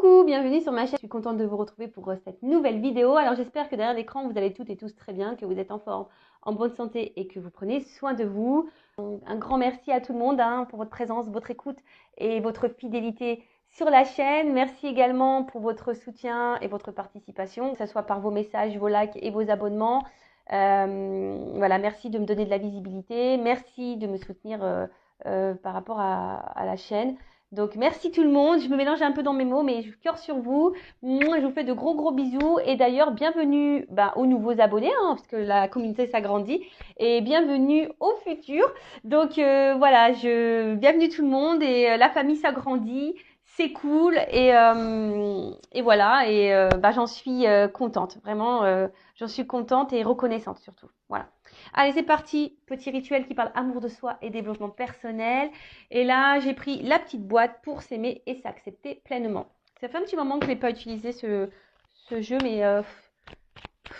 Coucou, bienvenue sur ma chaîne. Je suis contente de vous retrouver pour cette nouvelle vidéo. Alors j'espère que derrière l'écran vous allez toutes et tous très bien, que vous êtes en forme, en bonne santé et que vous prenez soin de vous. Un grand merci à tout le monde pour votre présence, votre écoute et votre fidélité sur la chaîne. Merci également pour votre soutien et votre participation, que ce soit par vos messages, vos likes et vos abonnements. Voilà, merci de me donner de la visibilité, merci de me soutenir par rapport à la chaîne. Donc merci tout le monde, je me mélange un peu dans mes mots, mais je cœur sur vous. Moi, je vous fais de gros bisous. Et d'ailleurs, bienvenue aux nouveaux abonnés, parce que la communauté s'agrandit. Et bienvenue aux futurs. Donc voilà, bienvenue tout le monde et la famille s'agrandit. C'est cool et voilà, et j'en suis contente, vraiment, j'en suis contente et reconnaissante surtout. Voilà. Allez, c'est parti, petit rituel qui parle amour de soi et développement personnel. Et là, j'ai pris la petite boîte pour s'aimer et s'accepter pleinement. Ça fait un petit moment que je n'ai pas utilisé ce jeu, mais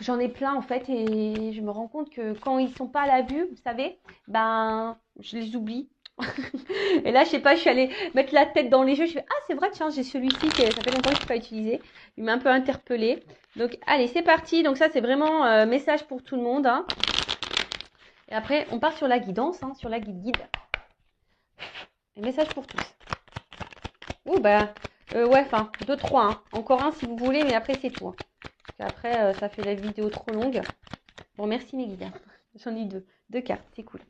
j'en ai plein en fait et je me rends compte que quand ils sont pas à la vue, vous savez, je les oublie. Et là, je sais pas, je suis allée mettre la tête dans les jeux. Je fais, ah, c'est vrai, tiens, j'ai celui-ci que ça fait longtemps que je n'ai pas utilisé. Il m'a un peu interpellée. Donc, allez, c'est parti. Donc, ça, c'est vraiment message pour tout le monde. Et après, on part sur la guidance, sur la guide. Et message pour tous. Oh, ouais, enfin, 2, 3. Encore un si vous voulez, mais après, c'est tout. Après, ça fait la vidéo trop longue. Bon, merci mes guides. J'en ai deux cartes, c'est cool.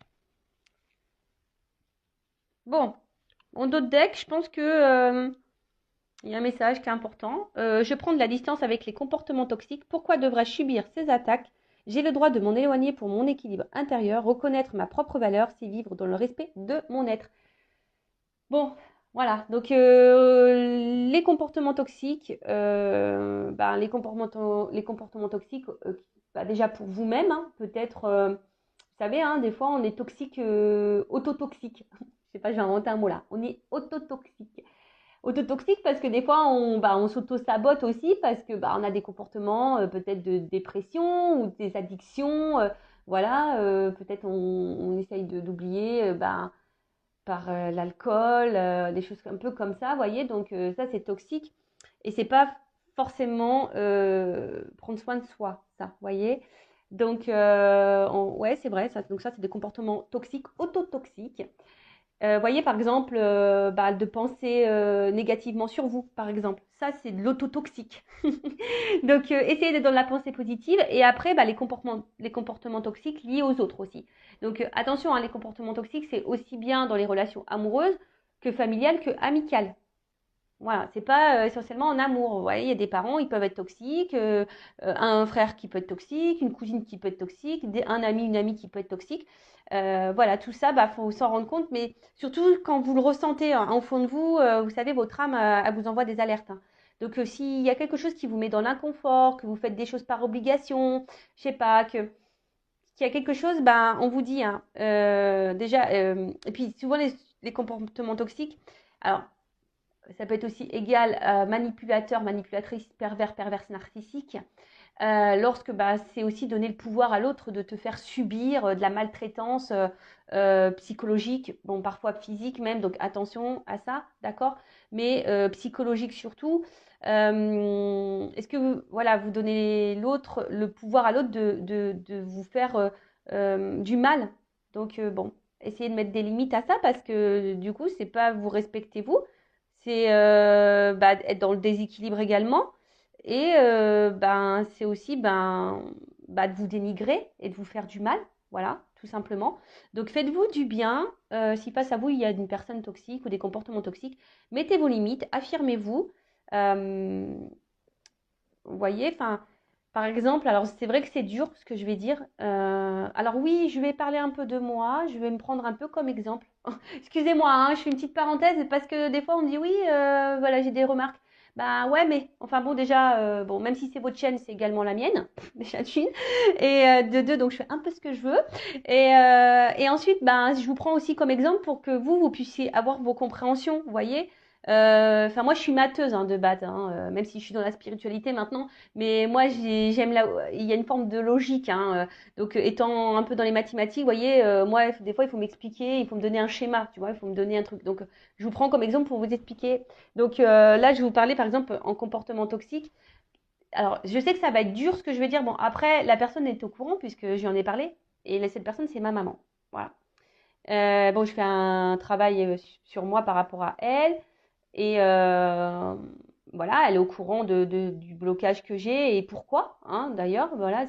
Bon, en d'autres decks, je pense que il y a un message qui est important. Je prends de la distance avec les comportements toxiques. Pourquoi devrais-je subir ces attaques? J'ai le droit de m'en éloigner pour mon équilibre intérieur, reconnaître ma propre valeur, c'est vivre dans le respect de mon être. Bon, voilà. Donc, les comportements toxiques, les comportements toxiques, déjà pour vous-même, peut-être, vous savez, des fois, on est toxique, autotoxique. Je sais pas, j'ai inventé un mot là. On est autotoxique. Autotoxique parce que des fois, on s'auto-sabote aussi parce que on a des comportements peut-être de dépression ou des addictions. Voilà, peut-être on essaye d'oublier par l'alcool, des choses un peu comme ça, vous voyez. Donc ça, c'est toxique. Et c'est pas forcément prendre soin de soi, ça, vous voyez. Donc, ouais, c'est vrai. Donc ça, c'est des comportements toxiques, autotoxiques. Voyez, par exemple, de penser négativement sur vous, par exemple. Ça, c'est de l'autotoxique. Donc, essayez d'être dans la pensée positive. Et après, les comportements toxiques liés aux autres aussi. Donc, attention, les comportements toxiques, c'est aussi bien dans les relations amoureuses que familiales que amicales. Voilà, c'est pas essentiellement en amour. Vous voyez, il y a des parents, ils peuvent être toxiques, un frère qui peut être toxique, une cousine qui peut être toxique, un ami, une amie qui peut être toxique. Voilà, tout ça, faut s'en rendre compte, mais surtout quand vous le ressentez au fond de vous, vous savez, votre âme, elle vous envoie des alertes. Donc, s'il y a quelque chose qui vous met dans l'inconfort, que vous faites des choses par obligation, je sais pas, qu'il y a quelque chose, on vous dit, déjà, et puis souvent les comportements toxiques, alors, ça peut être aussi égal manipulateur, manipulatrice, pervers, perverse, narcissique. Lorsque c'est aussi donner le pouvoir à l'autre de te faire subir de la maltraitance psychologique, bon parfois physique même, donc attention à ça, d'accord, mais psychologique surtout. Est-ce que vous donnez le pouvoir à l'autre de vous faire du mal? Donc essayez de mettre des limites à ça parce que du coup, c'est pas vous respectez vous, c'est être dans le déséquilibre également. Et c'est aussi de vous dénigrer et de vous faire du mal, voilà, tout simplement. Donc faites-vous du bien. Si face à vous, il y a une personne toxique ou des comportements toxiques, mettez vos limites, affirmez-vous. Vous voyez, par exemple, alors c'est vrai que c'est dur ce que je vais dire. Alors oui, je vais parler un peu de moi, je vais me prendre un peu comme exemple. Excusez-moi, je fais une petite parenthèse parce que des fois on me dit oui, voilà, j'ai des remarques. Bah ouais, mais enfin bon, déjà, même si c'est votre chaîne, c'est également la mienne, déjà d'une. Et de deux, donc je fais un peu ce que je veux. Et ensuite, je vous prends aussi comme exemple pour que vous puissiez avoir vos compréhensions, vous voyez. Enfin, moi, je suis matheuse de base, même si je suis dans la spiritualité maintenant. Mais moi, j'aime il y a une forme de logique. Donc, étant un peu dans les mathématiques, vous voyez, moi, des fois, il faut m'expliquer, il faut me donner un schéma, tu vois, il faut me donner un truc. Donc, je vous prends comme exemple pour vous expliquer. Donc, là, je vais vous parler, par exemple, en comportement toxique. Alors, je sais que ça va être dur ce que je vais dire. Bon, après, la personne est au courant puisque je lui en ai parlé. Et cette personne, c'est ma maman. Voilà. Bon, je fais un travail sur moi par rapport à elle. Et voilà, elle est au courant du blocage que j'ai et pourquoi, d'ailleurs. Voilà,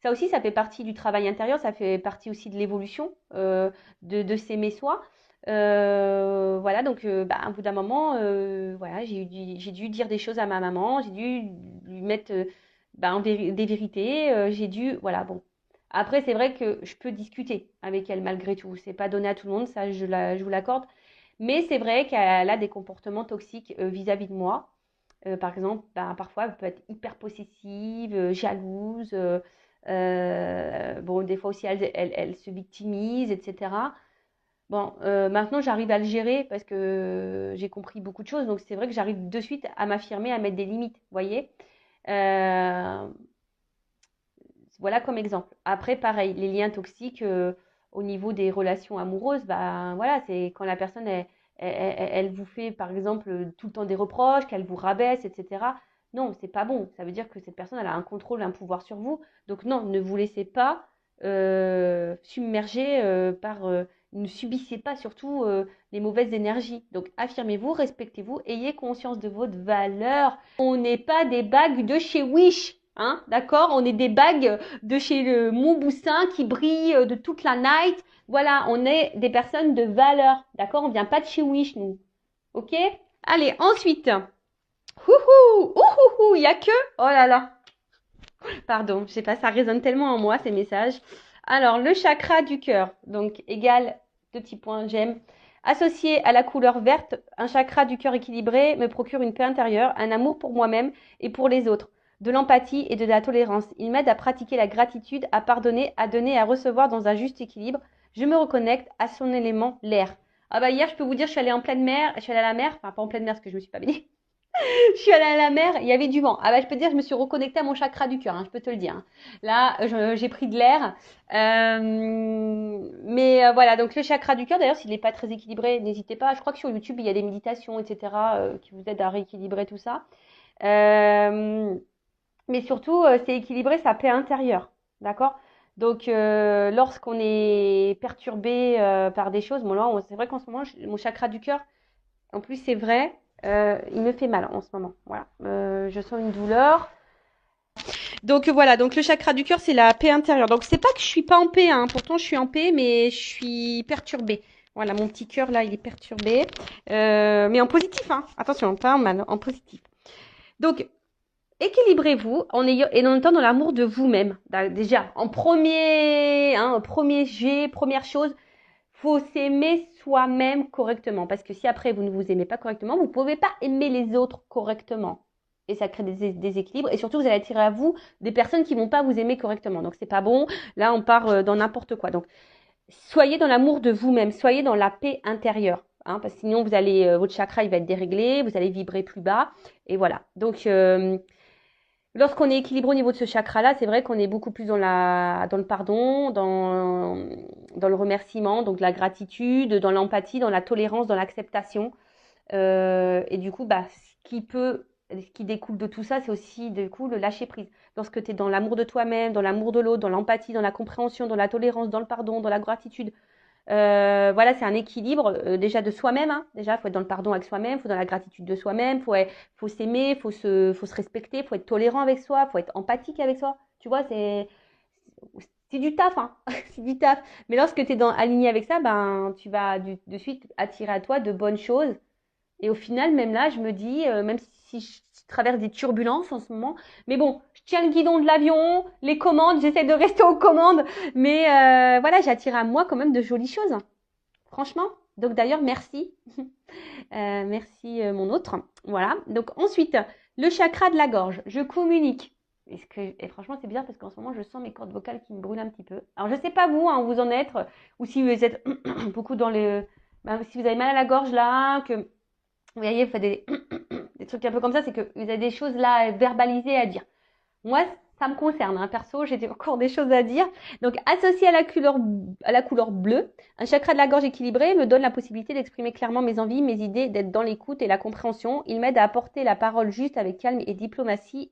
ça aussi, ça fait partie du travail intérieur, ça fait partie aussi de l'évolution de s'aimer soi. Voilà, donc bah, au bout d'un moment, voilà, j'ai dû dire des choses à ma maman, j'ai dû lui mettre bah, des vérités, j'ai dû, voilà, bon. Après, c'est vrai que je peux discuter avec elle malgré tout. C'est pas donné à tout le monde, ça je vous l'accorde. Mais c'est vrai qu'elle a des comportements toxiques vis-à-vis de moi. Par exemple, bah, parfois, elle peut être hyper possessive, jalouse. Bon, des fois aussi, elle se victimise, etc. Bon, maintenant, j'arrive à le gérer parce que j'ai compris beaucoup de choses. Donc, c'est vrai que j'arrive de suite à m'affirmer, à mettre des limites, vous voyez. Euh, voilà comme exemple. Après, pareil, les liens toxiques au niveau des relations amoureuses, bah voilà, c'est quand la personne elle vous fait par exemple tout le temps des reproches, qu'elle vous rabaisse, etc. Non, c'est pas bon. Ça veut dire que cette personne elle a un contrôle, un pouvoir sur vous. Donc non, ne vous laissez pas submerger ne subissez pas surtout les mauvaises énergies. Donc affirmez-vous, respectez-vous, ayez conscience de votre valeur. On n'est pas des bagues de chez Wish. D'accord. On est des bagues de chez le Montboussin qui brillent de toute la night. Voilà, on est des personnes de valeur. D'accord. On vient pas de chez Wish, nous. Ok. Allez, ensuite. Houhou, ouhouhou, il y a que. Oh là là. Pardon, je sais pas, ça résonne tellement en moi ces messages. Alors, le chakra du cœur. Donc, égal, 2 petits points, j'aime. Associé à la couleur verte, un chakra du cœur équilibré me procure une paix intérieure, un amour pour moi-même et pour les autres, de l'empathie et de la tolérance. Il m'aide à pratiquer la gratitude, à pardonner, à donner et à recevoir dans un juste équilibre. Je me reconnecte à son élément, l'air. Ah bah hier, je peux vous dire, je suis allée en pleine mer, je suis allée à la mer, enfin pas en pleine mer parce que je me suis pas baignée. Je suis allée à la mer, il y avait du vent. Ah bah je peux te dire, je me suis reconnectée à mon chakra du cœur, je peux te le dire. Là, j'ai pris de l'air. Mais voilà, donc le chakra du cœur, d'ailleurs, s'il n'est pas très équilibré, n'hésitez pas. Je crois que sur YouTube, il y a des méditations, etc., qui vous aident à rééquilibrer tout ça. Euh, mais surtout, c'est équilibrer sa paix intérieure. D'accord. Donc, lorsqu'on est perturbé par des choses, bon là, c'est vrai qu'en ce moment, mon chakra du cœur, en plus, c'est vrai, il me fait mal en ce moment. Voilà. Je sens une douleur. Donc voilà, donc le chakra du cœur, c'est la paix intérieure. Donc c'est pas que je suis pas en paix, pourtant je suis en paix, mais je suis perturbée. Voilà, mon petit cœur là, il est perturbé. Mais en positif, attention, pas en mal, en positif. Donc, équilibrez-vous et en étant dans l'amour de vous-même. Déjà, première chose, faut s'aimer soi-même correctement. Parce que si après vous ne vous aimez pas correctement, vous ne pouvez pas aimer les autres correctement. Et ça crée des déséquilibres. Et surtout, vous allez attirer à vous des personnes qui ne vont pas vous aimer correctement. Donc, c'est pas bon. Là, on part dans n'importe quoi. Donc, soyez dans l'amour de vous-même. Soyez dans la paix intérieure. Parce que sinon, votre chakra, il va être déréglé. Vous allez vibrer plus bas. Et voilà. Donc, lorsqu'on est équilibré au niveau de ce chakra-là, c'est vrai qu'on est beaucoup plus dans le pardon, dans le remerciement, donc la gratitude, dans l'empathie, dans la tolérance, dans l'acceptation. Et du coup, bah, ce qui découle de tout ça, c'est aussi du coup le lâcher prise. Lorsque tu es dans l'amour de toi-même, dans l'amour de l'autre, dans l'empathie, dans la compréhension, dans la tolérance, dans le pardon, dans la gratitude, voilà, c'est un équilibre déjà de soi-même. Déjà, il faut être dans le pardon avec soi-même, il faut dans la gratitude de soi-même, faut s'aimer, faut se respecter, faut être tolérant avec soi, faut être empathique avec soi. Tu vois, c'est du taf, c'est du taf. Mais lorsque tu es aligné avec ça, ben, tu vas de suite attirer à toi de bonnes choses. Et au final, même là, je me dis, même si je traverse des turbulences en ce moment, mais bon, je tiens le guidon de l'avion, les commandes, j'essaie de rester aux commandes, mais voilà, j'attire à moi quand même de jolies choses, franchement. Donc d'ailleurs, merci, merci mon autre. Voilà. Donc ensuite, le chakra de la gorge, je communique. Et franchement, c'est bizarre parce qu'en ce moment, je sens mes cordes vocales qui me brûlent un petit peu. Alors, je sais pas vous, où vous en êtes, ou si vous êtes beaucoup dans si vous avez mal à la gorge là, que Vous voyez, vous faites des trucs un peu comme ça, c'est que vous avez des choses là verbalisées à dire. Moi, ça me concerne, hein. Perso, j'ai encore des choses à dire. Donc, associé à la couleur bleue, un chakra de la gorge équilibré me donne la possibilité d'exprimer clairement mes envies, mes idées, d'être dans l'écoute et la compréhension. Il m'aide à apporter la parole juste avec calme et diplomatie,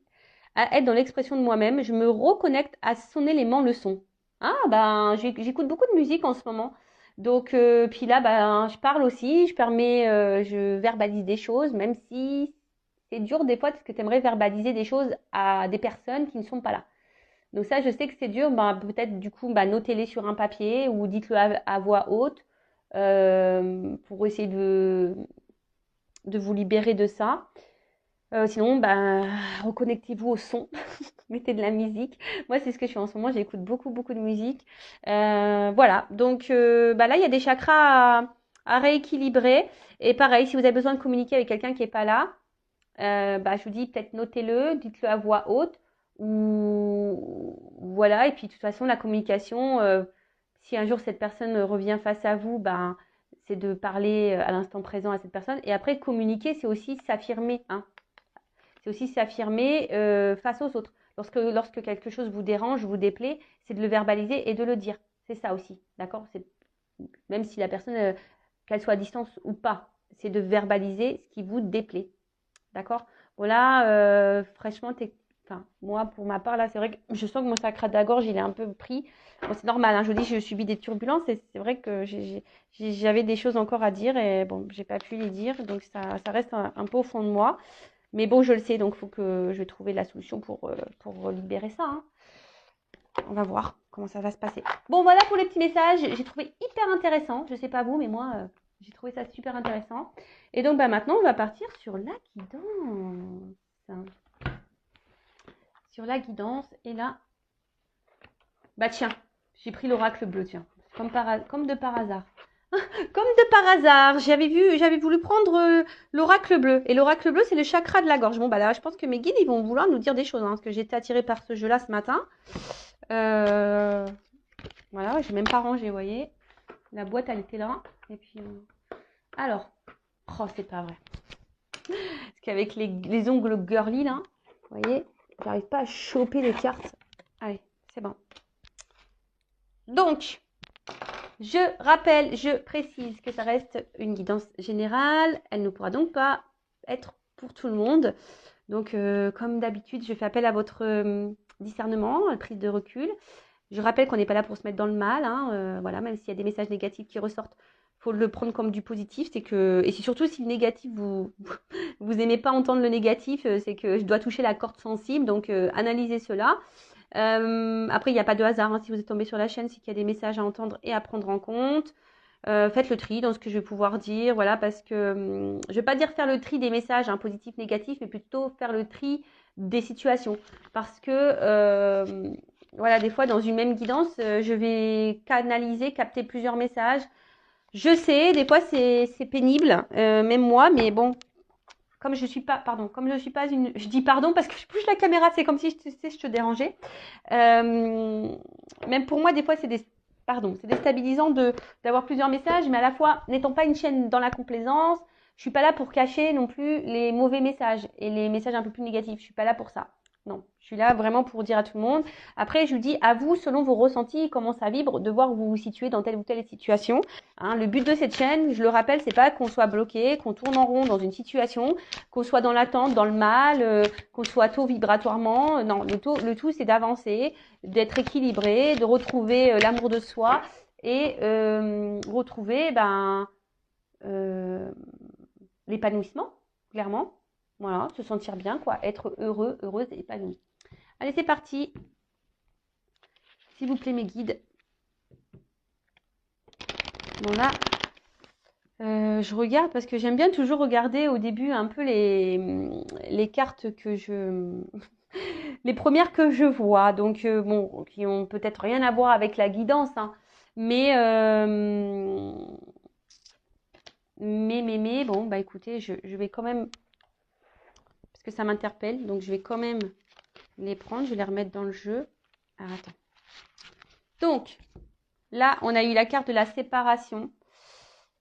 à être dans l'expression de moi-même. Je me reconnecte à sonner l'aimant leçon. Ah, ben, j'écoute beaucoup de musique en ce moment. Donc, puis là, ben, je parle aussi, je verbalise des choses, même si c'est dur des fois parce que tu aimerais verbaliser des choses à des personnes qui ne sont pas là. Donc ça, je sais que c'est dur. Ben, peut-être du coup, ben, notez-les sur un papier ou dites-le à voix haute pour essayer de vous libérer de ça. Sinon, ben, reconnectez-vous au son, mettez de la musique. Moi, c'est ce que je fais en ce moment. J'écoute beaucoup, beaucoup de musique. Voilà. Donc ben là, il y a des chakras à rééquilibrer. Et pareil, si vous avez besoin de communiquer avec quelqu'un qui n'est pas là, bah, je vous dis peut-être notez-le, dites-le à voix haute ou voilà. Et puis de toute façon, la communication, si un jour cette personne revient face à vous, ben, c'est de parler à l'instant présent à cette personne. Et après, communiquer, c'est aussi s'affirmer, hein. C'est aussi s'affirmer face aux autres. Lorsque quelque chose vous dérange, vous déplaît, c'est de le verbaliser et de le dire. C'est ça aussi, d'accord? Même si la personne, qu'elle soit à distance ou pas, c'est de verbaliser ce qui vous déplaît. D'accord? Voilà, fraîchement, enfin, moi, pour ma part, là, c'est vrai que je sens que mon sacre de la gorge, il est un peu pris. Bon, c'est normal, hein, je vous dis, je subis des turbulences et c'est vrai que j'avais des choses encore à dire et bon, j'ai pas pu les dire, donc ça reste un peu au fond de moi. Mais bon, je le sais, donc il faut que je trouve la solution pour libérer ça, hein. On va voir comment ça va se passer. Bon, voilà pour les petits messages. J'ai trouvé hyper intéressant. Je sais pas vous, mais moi, j'ai trouvé ça super intéressant. Et donc, bah, maintenant, on va partir sur la guidance. Sur la guidance. Et là, bah tiens, j'ai pris l'oracle bleu, tiens. Comme de par hasard. Comme de par hasard, j'avais voulu prendre l'oracle bleu. Et l'oracle bleu, c'est le chakra de la gorge. Bon, bah là, je pense que mes guides, ils vont vouloir nous dire des choses, hein, parce que j'ai été attirée par ce jeu-là ce matin. Voilà, j'ai même pas rangé, vous voyez. La boîte, elle était là. Et puis, alors, oh, c'est pas vrai. Parce qu'avec les ongles girly, là, vous voyez, j'arrive pas à choper les cartes. Allez, c'est bon. Donc, je rappelle, je précise que ça reste une guidance générale. Elle ne pourra donc pas être pour tout le monde. Donc, comme d'habitude, je fais appel à votre discernement, à la prise de recul. Je rappelle qu'on n'est pas là pour se mettre dans le mal, hein, voilà, même s'il y a des messages négatifs qui ressortent, il faut le prendre comme du positif. Et c'est surtout si le négatif, vous aimez pas entendre le négatif, c'est que je dois toucher la corde sensible, donc analysez cela. Après, il n'y a pas de hasard, hein, si vous êtes tombé sur la chaîne, c'est qu'il y a des messages à entendre et à prendre en compte. Faites le tri dans ce que je vais pouvoir dire, voilà, parce que je ne vais pas dire faire le tri des messages, hein, positifs, négatifs, mais plutôt faire le tri des situations. Parce que, voilà, des fois, dans une même guidance, je vais capter plusieurs messages. Je sais, des fois, c'est pénible, même moi, mais bon, comme je suis pas, pardon, comme je suis pas une, je dis pardon parce que je bouge la caméra, c'est comme si je te dérangeais. Même pour moi, des fois, c'est déstabilisant d'avoir plusieurs messages, mais à la fois, n'étant pas une chaîne dans la complaisance, je suis pas là pour cacher non plus les mauvais messages et les messages un peu plus négatifs. Je suis pas là pour ça. Non, je suis là vraiment pour dire à tout le monde. Après, je vous dis à vous, selon vos ressentis, comment ça vibre, de voir où vous vous situez dans telle ou telle situation. Hein, le but de cette chaîne, je le rappelle, c'est pas qu'on soit bloqué, qu'on tourne en rond dans une situation, qu'on soit dans l'attente, dans le mal, qu'on soit tôt vibratoirement. Non, le tout, c'est d'avancer, d'être équilibré, de retrouver l'amour de soi et retrouver l'épanouissement, clairement. Voilà, se sentir bien, quoi, être heureux, heureuse, épanouie. Allez, c'est parti. S'il vous plaît, mes guides. Bon, là, je regarde parce que j'aime bien toujours regarder au début un peu les cartes les premières que je vois. Donc, bon, qui ont peut-être rien à voir avec la guidance, hein, mais, bon, bah écoutez, je vais quand même, parce que ça m'interpelle, donc je vais quand même les prendre, je vais les remettre dans le jeu. Alors, attends. Donc, là, on a eu la carte de la séparation.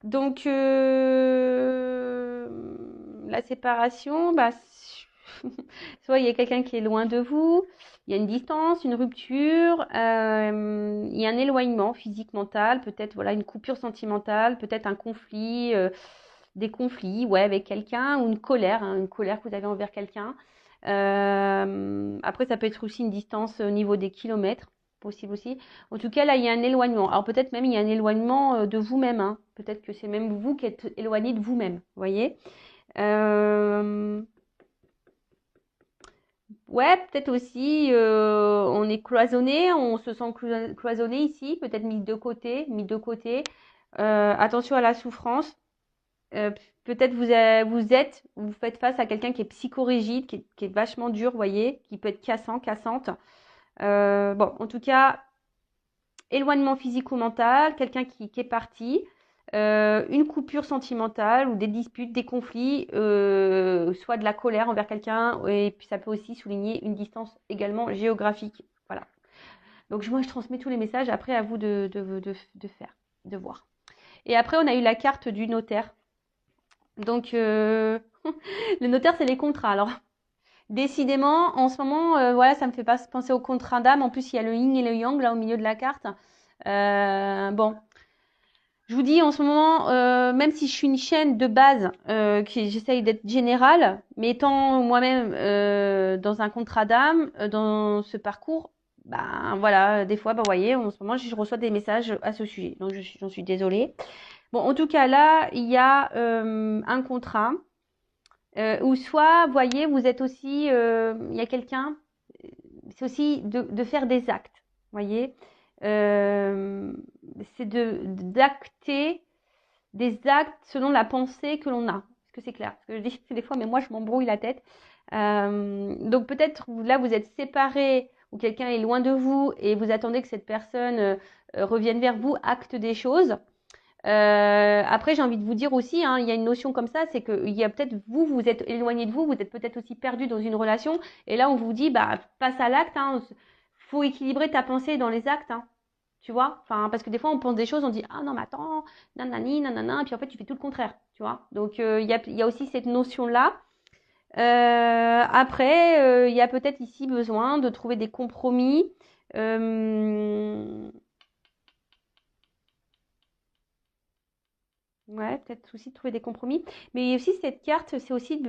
Donc, la séparation, bah, soit il y a quelqu'un qui est loin de vous, il y a une distance, une rupture, il y a un éloignement physique, mental, peut-être voilà une coupure sentimentale, peut-être un conflit, des conflits, ouais, avec quelqu'un, ou une colère que vous avez envers quelqu'un. Après, ça peut être aussi une distance au niveau des kilomètres, possible aussi. En tout cas, là, il y a un éloignement. Alors peut-être même il y a un éloignement de vous-même, hein. Peut-être que c'est même vous qui êtes éloigné de vous-même, vous voyez. Ouais, peut-être aussi, on est cloisonné, on se sent cloisonné ici, peut-être mis de côté, mis de côté. Attention à la souffrance. Euh, Peut-être vous faites face à quelqu'un qui est psychorigide, qui est vachement dur, vous voyez, qui peut être cassant, cassante. Bon, en tout cas, éloignement physique ou mental, quelqu'un qui est parti, une coupure sentimentale ou des disputes, des conflits, soit de la colère envers quelqu'un, et puis ça peut aussi souligner une distance également géographique. Voilà. Donc moi je transmets tous les messages, après à vous de faire, de voir. Et après on a eu la carte du notaire. Donc le notaire c'est les contrats. Alors décidément en ce moment voilà ça me fait pas penser au contrat d'âme. En plus il y a le yin et le yang là au milieu de la carte. Bon, je vous dis en ce moment, même si je suis une chaîne de base, qui j'essaye d'être générale, mais étant moi-même dans un contrat d'âme, dans ce parcours, ben voilà, des fois, ben, vous voyez, en ce moment, je reçois des messages à ce sujet, donc j'en suis désolée. Bon, en tout cas, là, il y a un contrat où soit, vous voyez, vous êtes aussi, il y a quelqu'un, c'est aussi de faire des actes, vous voyez, c'est d'acter des actes selon la pensée que l'on a. Est-ce que c'est clair? Parce que je dis des fois, mais moi, je m'embrouille la tête. Donc peut-être là, vous êtes séparés ou quelqu'un est loin de vous et vous attendez que cette personne revienne vers vous, acte des choses. Après, j'ai envie de vous dire aussi, hein, il y a une notion comme ça, c'est qu'il y a peut-être vous êtes éloigné de vous, vous êtes peut-être aussi perdu dans une relation, et là on vous dit, bah passe à l'acte, hein, faut équilibrer ta pensée dans les actes, hein, tu vois, enfin parce que des fois on pense des choses, on dit ah non mais attends, nanani nanana, et puis en fait tu fais tout le contraire, tu vois. Donc il y a aussi cette notion là. Après, il y a peut-être ici besoin de trouver des compromis. Ouais, peut-être aussi de trouver des compromis. Mais aussi cette carte, c'est aussi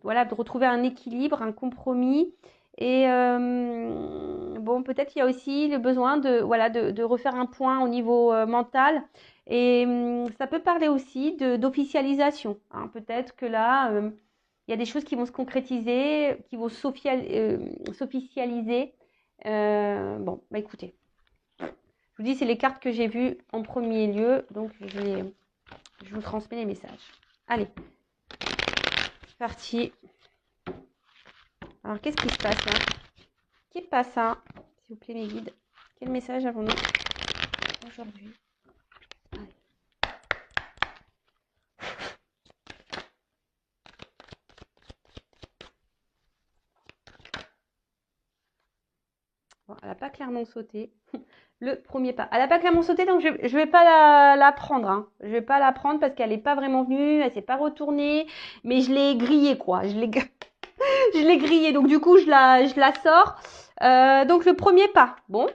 voilà, de retrouver un équilibre, un compromis. Et bon, peut-être il y a aussi le besoin voilà, de refaire un point au niveau mental. Et ça peut parler aussi d'officialisation, hein. Peut-être que là, il y a des choses qui vont se concrétiser, qui vont s'officialiser. Bon, bah écoutez, je vous dis, c'est les cartes que j'ai vues en premier lieu. Donc, je vous transmets les messages. Allez, c'est parti. Alors, qu'est-ce qui se passe là? Qui passe ça? S'il vous plaît, mes guides. Quel message avons-nous aujourd'hui? Bon, elle n'a pas clairement sauté. Le premier pas. Elle n'a pas clairement sauté, donc je ne vais pas la prendre, hein. Je vais pas la prendre parce qu'elle n'est pas vraiment venue, elle s'est pas retournée, mais je l'ai grillée, quoi. Je l'ai grillée, donc du coup, je la sors. Donc le premier pas. Bon.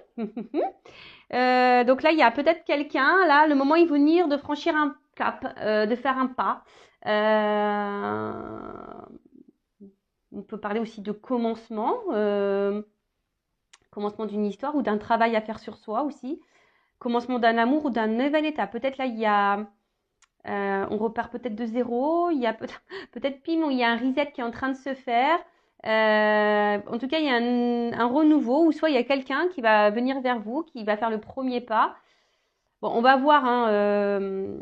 Donc là, il y a peut-être quelqu'un, là, le moment est venir de franchir un cap, de faire un pas. On peut parler aussi de commencement, commencement d'une histoire ou d'un travail à faire sur soi aussi. Commencement d'un amour ou d'un nouvel état. Peut-être là, il y a, on repart peut-être de zéro. Il y a peut-être pim, il y a un reset qui est en train de se faire. En tout cas, il y a un renouveau, ou soit il y a quelqu'un qui va venir vers vous, qui va faire le premier pas. Bon, on va voir hein,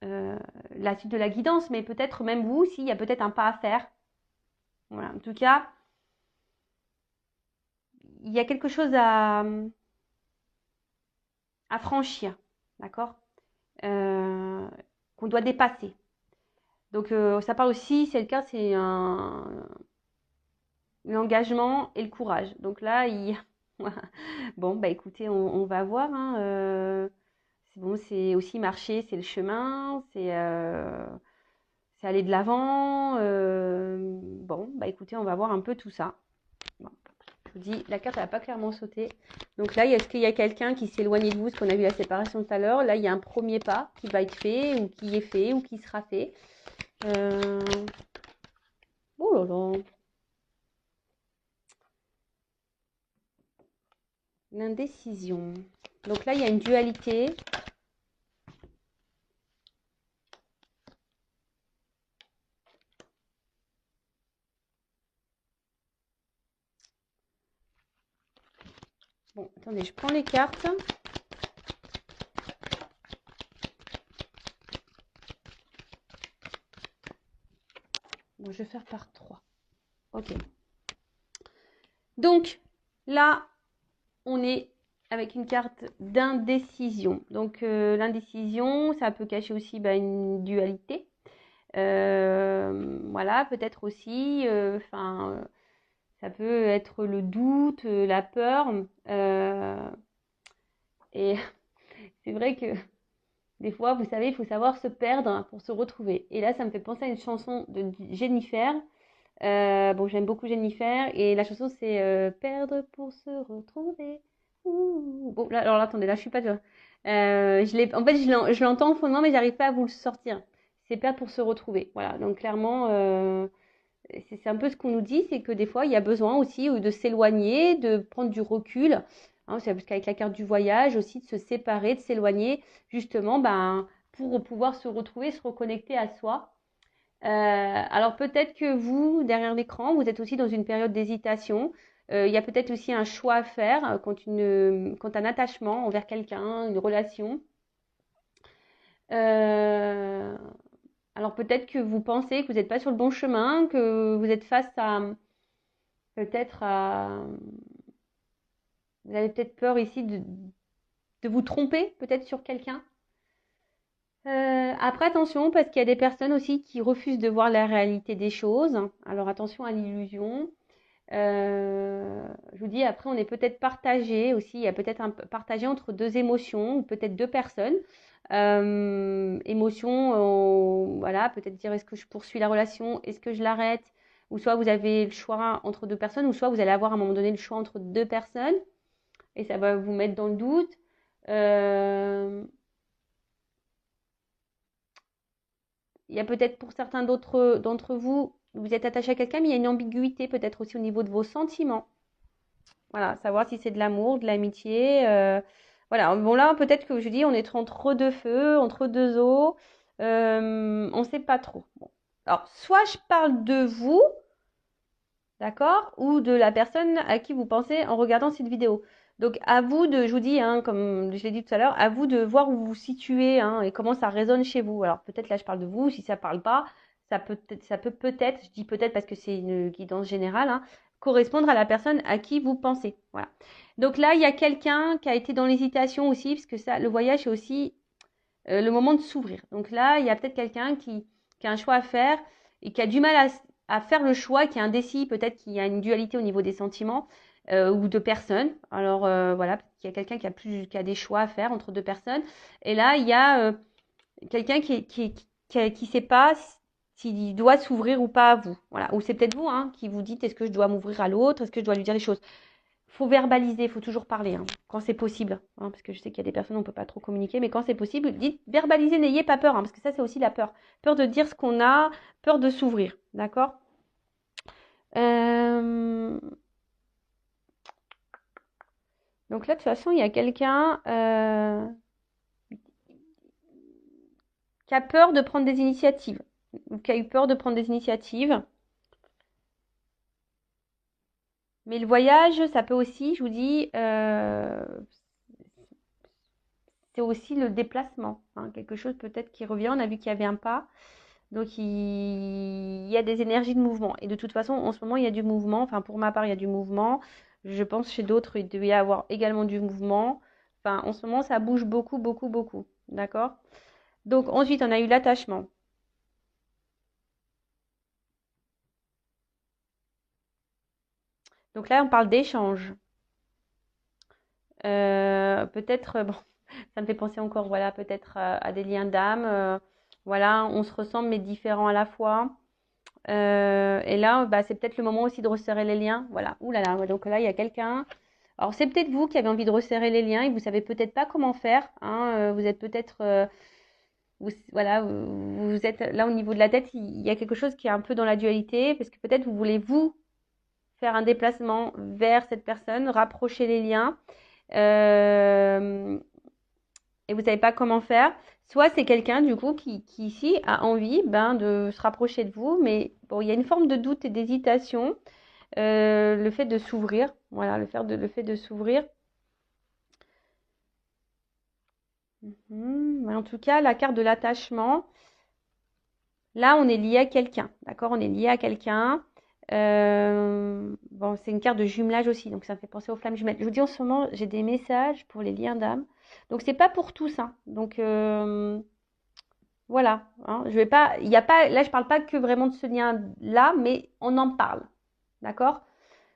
la suite de la guidance, mais peut-être même vous aussi, il y a peut-être un pas à faire. Voilà. En tout cas, il y a quelque chose à franchir, d'accord, qu'on doit dépasser. Donc, ça parle aussi, c'est le cas, c'est l'engagement et le courage. Donc là, bon, bah écoutez, on va voir. Hein, c'est bon, c'est aussi marcher, c'est le chemin, c'est aller de l'avant. Bon, bah écoutez, on va voir un peu tout ça. Bon, je vous dis, la carte n'a pas clairement sauté. Donc là, est-ce qu'il y a quelqu'un qui s'est éloigné de vous, ce qu'on a vu la séparation tout à l'heure? Là, il y a un premier pas qui va être fait, ou qui est fait, ou qui sera fait. Oh là là. L'indécision. Donc là, il y a une dualité. Bon, attendez, je prends les cartes. Bon, je vais faire par 3. Ok. Donc, là, on est avec une carte d'indécision. Donc, l'indécision, ça peut cacher aussi une dualité. Voilà, peut-être aussi, ça peut être le doute, la peur. Et c'est vrai que des fois, vous savez, il faut savoir se perdre pour se retrouver. Et là, ça me fait penser à une chanson de Jennifer. Bon, j'aime beaucoup Jennifer. Et la chanson, c'est Perdre pour se retrouver. Ouh. Bon, là, alors là, attendez, là, je suis pas sûre. En fait, je l'entends au fondement, mais j'arrive pas à vous le sortir. C'est perdre pour se retrouver. Voilà, donc clairement, c'est un peu ce qu'on nous dit, c'est que des fois, il y a besoin aussi de s'éloigner, de prendre du recul. Hein, c'est parce qu'avec la carte du voyage aussi, de se séparer, de s'éloigner, justement, pour pouvoir se retrouver, se reconnecter à soi. Alors peut-être que vous, derrière l'écran, vous êtes aussi dans une période d'hésitation. Il y a peut-être aussi un choix à faire quand un attachement envers quelqu'un, une relation. Euh, alors peut-être que vous pensez que vous n'êtes pas sur le bon chemin, que vous êtes face à peut-être à... Vous avez peut-être peur ici de vous tromper peut-être sur quelqu'un. Après, attention, parce qu'il y a des personnes aussi qui refusent de voir la réalité des choses. Alors attention à l'illusion. Je vous dis, après, on est peut-être partagé aussi. Il y a peut-être un partagé entre deux émotions, ou peut-être deux personnes. Émotion, voilà, peut-être dire est-ce que je poursuis la relation, est-ce que je l'arrête, ou soit vous avez le choix entre deux personnes, ou soit vous allez avoir à un moment donné le choix entre deux personnes, et ça va vous mettre dans le doute. Euh, il y a peut-être pour certains d'entre vous, vous êtes attaché à quelqu'un, mais il y a une ambiguïté peut-être aussi au niveau de vos sentiments. Voilà, savoir si c'est de l'amour, de l'amitié. Voilà, bon là, peut-être que je dis, on est entre deux feux, entre deux eaux. On ne sait pas trop. Bon. Alors, soit je parle de vous, d'accord, ou de la personne à qui vous pensez en regardant cette vidéo. Donc, à vous de, je vous dis, hein, comme je l'ai dit tout à l'heure, à vous de voir où vous vous situez hein, et comment ça résonne chez vous. Alors, peut-être là, je parle de vous. Si ça ne parle pas, ça peut peut-être, je dis peut-être parce que c'est une guidance générale, hein, correspondre à la personne à qui vous pensez. Voilà. Donc là, il y a quelqu'un qui a été dans l'hésitation aussi, parce que ça, le voyage, c'est aussi le moment de s'ouvrir. Donc là, il y a peut-être quelqu'un qui a un choix à faire et qui a du mal à faire le choix, qui est indécis, peut-être qu'il y a une dualité au niveau des sentiments ou de personnes. Alors voilà, il y a quelqu'un qui a des choix à faire entre deux personnes. Et là, il y a quelqu'un qui sait pas s'il doit s'ouvrir ou pas à vous. Voilà. Ou c'est peut-être vous hein, qui vous dites est-ce que je dois m'ouvrir à l'autre, est-ce que je dois lui dire les choses. Faut verbaliser, faut toujours parler, hein, quand c'est possible. Hein, parce que je sais qu'il y a des personnes, on ne peut pas trop communiquer, mais quand c'est possible, dites, verbalisez, n'ayez pas peur, hein, parce que ça, c'est aussi la peur. Peur de dire ce qu'on a, peur de s'ouvrir, d'accord. Euh, Donc là, de toute façon, il y a quelqu'un qui a peur de prendre des initiatives, ou qui a eu peur de prendre des initiatives. Mais le voyage, ça peut aussi, je vous dis, c'est aussi le déplacement. Hein, quelque chose peut-être qui revient. On a vu qu'il y avait un pas. Donc, il y a des énergies de mouvement. Et de toute façon, en ce moment, il y a du mouvement. Enfin, pour ma part, il y a du mouvement. Je pense chez d'autres, il devait y avoir également du mouvement. Enfin, en ce moment, ça bouge beaucoup, beaucoup, beaucoup. D'accord? Donc, ensuite, on a eu l'attachement. Donc là, on parle d'échange. Peut-être, bon, ça me fait penser encore, voilà, peut-être à des liens d'âme. Voilà, on se ressemble mais différents à la fois. Et là, bah, c'est peut-être le moment aussi de resserrer les liens. Voilà. Ouh là là. Ouais, donc là, il y a quelqu'un. Alors, c'est peut-être vous qui avez envie de resserrer les liens et vous savez peut-être pas comment faire. Hein. Vous êtes peut-être, voilà, vous êtes là au niveau de la tête. Il y a quelque chose qui est un peu dans la dualité parce que peut-être vous voulez vous faire un déplacement vers cette personne, rapprocher les liens. Euh, et vous savez pas comment faire. Soit c'est quelqu'un du coup qui ici a envie ben, de se rapprocher de vous, mais bon, il y a une forme de doute et d'hésitation. Le fait de s'ouvrir, voilà, le fait de s'ouvrir. Mais en tout cas, la carte de l'attachement, là, on est lié à quelqu'un, d'accord? On est lié à quelqu'un. Bon, c'est une carte de jumelage aussi, donc ça me fait penser aux flammes jumelles. Je vous dis en ce moment, j'ai des messages pour les liens d'âme. Donc c'est pas pour tous, hein. Donc voilà, hein, je vais pas, il y a pas, là je parle pas que vraiment de ce lien-là, mais on en parle, d'accord?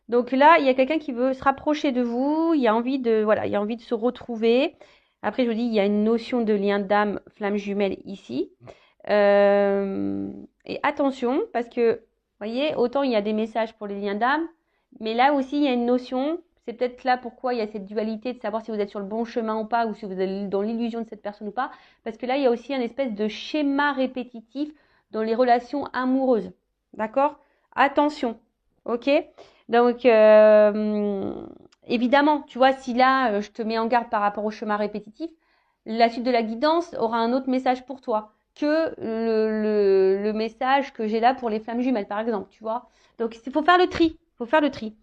Donc là, il y a quelqu'un qui veut se rapprocher de vous, il y a envie de, voilà, il y a envie de se retrouver. Après, je vous dis, il y a une notion de lien d'âme, flamme jumelle ici. Euh, et attention, parce que, vous voyez, autant il y a des messages pour les liens d'âme, mais là aussi, il y a une notion, c'est peut-être là pourquoi il y a cette dualité de savoir si vous êtes sur le bon chemin ou pas, ou si vous êtes dans l'illusion de cette personne ou pas, parce que là, il y a aussi un espèce de schéma répétitif dans les relations amoureuses. D'accord? Attention, ok? Donc, évidemment, tu vois, si là, je te mets en garde par rapport au schéma répétitif, la suite de la guidance aura un autre message pour toi que le message que j'ai là pour les flammes jumelles, par exemple, tu vois. Donc, il faut faire le tri. Il faut faire le tri.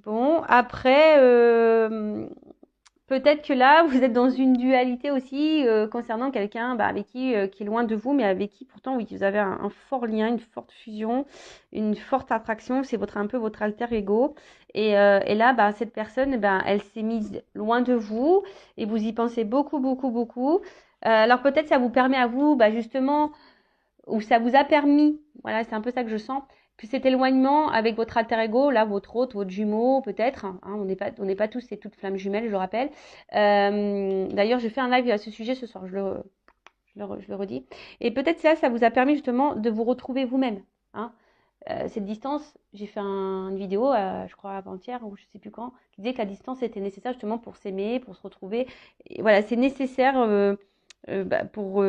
Bon, après, peut-être que là, vous êtes dans une dualité aussi concernant quelqu'un bah, avec qui est loin de vous, mais avec qui pourtant, oui, vous avez un fort lien, une forte fusion, une forte attraction. C'est un peu votre alter ego. Et là, bah, cette personne, bah, elle s'est mise loin de vous et vous y pensez beaucoup, beaucoup, beaucoup. Alors peut-être ça vous permet à vous, bah, justement, ou ça vous a permis, voilà, c'est un peu ça que je sens, que cet éloignement avec votre alter ego, là, votre hôte, votre jumeau, peut-être, hein, on n'est pas tous et toutes flammes jumelles, je le rappelle. D'ailleurs, j'ai fait un live à ce sujet ce soir, je le redis. Et peut-être ça vous a permis justement de vous retrouver vous-même. Hein. Cette distance, j'ai fait une vidéo, je crois avant-hier ou je sais plus quand, qui disait que la distance était nécessaire justement pour s'aimer, pour se retrouver. Et voilà, c'est nécessaire bah, pour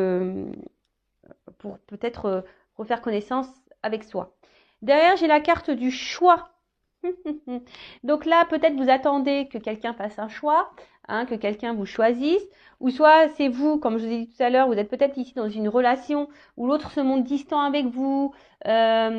peut-être refaire connaissance avec soi. Derrière, j'ai la carte du choix. Donc là, peut-être vous attendez que quelqu'un fasse un choix, hein, que quelqu'un vous choisisse, ou soit c'est vous, comme je vous ai dit tout à l'heure, vous êtes peut-être ici dans une relation où l'autre se montre distant avec vous, là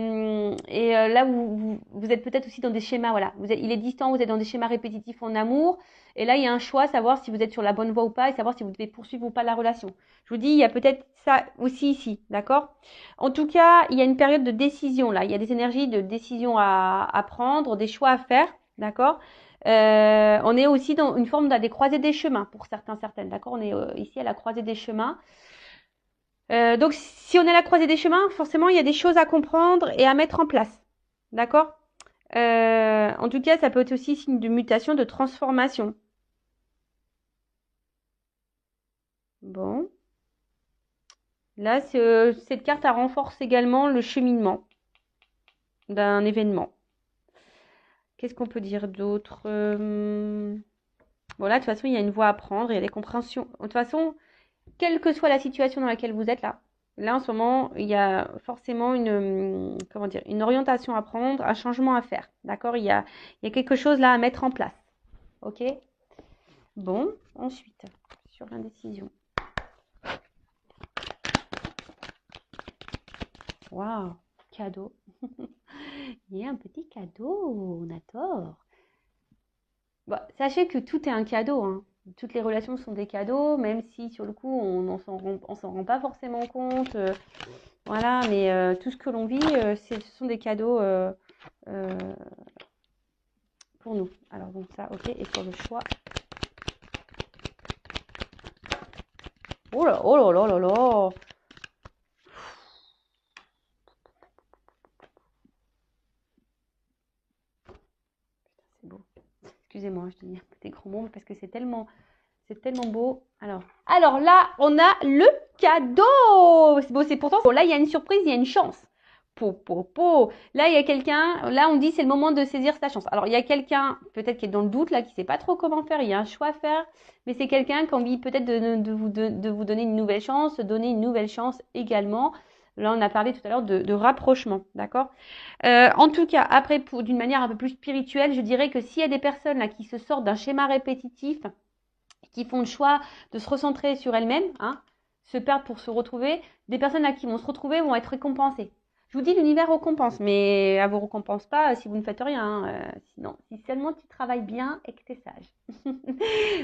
vous êtes peut-être aussi dans des schémas, voilà, il est distant, vous êtes dans des schémas répétitifs en amour, et là il y a un choix, savoir si vous êtes sur la bonne voie ou pas, et savoir si vous devez poursuivre ou pas la relation. Je vous dis, il y a peut-être ça aussi ici, d'accord? En tout cas, il y a une période de décision là. Il y a des énergies de décision à prendre, des choix à faire, d'accord? On est aussi dans une forme des croisées des chemins pour certains, certaines, d'accord? On est ici à la croisée des chemins. Donc, si on est à la croisée des chemins, forcément, il y a des choses à comprendre et à mettre en place, d'accord? En tout cas, ça peut être aussi signe de mutation, de transformation. Bon. Là, cette carte elle renforce également le cheminement d'un événement. Qu'est-ce qu'on peut dire d'autre Bon, là, de toute façon, il y a une voie à prendre, il y a des compréhensions. De toute façon, quelle que soit la situation dans laquelle vous êtes là en ce moment, il y a forcément comment dire, une orientation à prendre, un changement à faire. D'accord, il y a quelque chose là à mettre en place. Ok. Bon, ensuite, sur l'indécision. Waouh, cadeau. Il y a un petit cadeau, on adore. Bon, sachez que tout est un cadeau, hein. Toutes les relations sont des cadeaux, même si sur le coup on s'en rend pas forcément compte. Voilà, mais tout ce que l'on vit, ce sont des cadeaux euh, pour nous. Alors donc ça, ok, et sur le choix. Oh là, oh là là là là. C'est beau. Excusez-moi, je dis un peu des grands mots parce que c'est C'est tellement beau. Alors là, on a le cadeau. Bon, c'est pourtant, bon, là, il y a une surprise, il y a une chance. Là, il y a quelqu'un, là, on dit c'est le moment de saisir sa chance. Alors, il y a quelqu'un, peut-être qui est dans le doute, là, qui sait pas trop comment faire, il y a un choix à faire, mais c'est quelqu'un qui a envie peut-être de vous donner une nouvelle chance, donner une nouvelle chance également. Là, on a parlé tout à l'heure de rapprochement, d'accord? En tout cas, après, d'une manière un peu plus spirituelle, je dirais que s'il y a des personnes là qui se sortent d'un schéma répétitif, qui font le choix de se recentrer sur elles-mêmes, hein, se perdre pour se retrouver, des personnes là qui vont se retrouver vont être récompensées. Je vous dis, l'univers récompense, mais elle vous récompense pas si vous ne faites rien. Sinon, si seulement tu travailles bien et que tu es sage.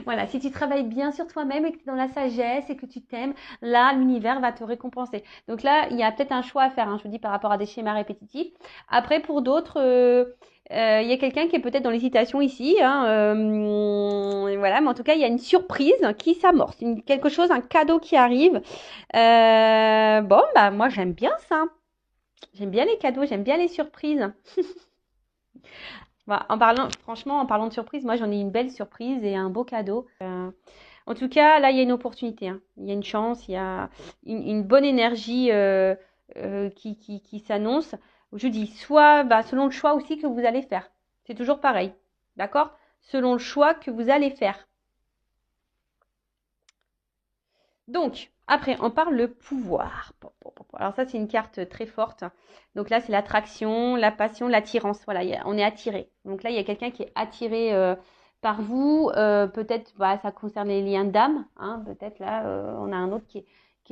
Voilà, si tu travailles bien sur toi-même et que tu es dans la sagesse et que tu t'aimes, là, l'univers va te récompenser. Donc là, il y a peut-être un choix à faire, hein, je vous dis, par rapport à des schémas répétitifs. Après, pour d'autres, il y a quelqu'un qui est peut-être dans l'hésitation ici, hein, voilà, mais en tout cas, il y a une surprise qui s'amorce, quelque chose, un cadeau qui arrive. Bon, bah moi, j'aime bien ça. J'aime bien les cadeaux, j'aime bien les surprises. Voilà, franchement, en parlant de surprise, moi, j'en ai une belle surprise et un beau cadeau. En tout cas, là, il y a une opportunité, hein. Il y a une chance, il y a une bonne énergie qui s'annonce. Je dis, soit selon le choix aussi que vous allez faire. C'est toujours pareil, d'accord? Selon le choix que vous allez faire. Donc, après, on parle le pouvoir. Alors ça, c'est une carte très forte. Donc là, c'est l'attraction, la passion, l'attirance. Voilà, on est attiré. Donc là, il y a quelqu'un qui est attiré par vous. Peut-être, ça concerne les liens d'âme, hein. Peut-être là, on a un autre qui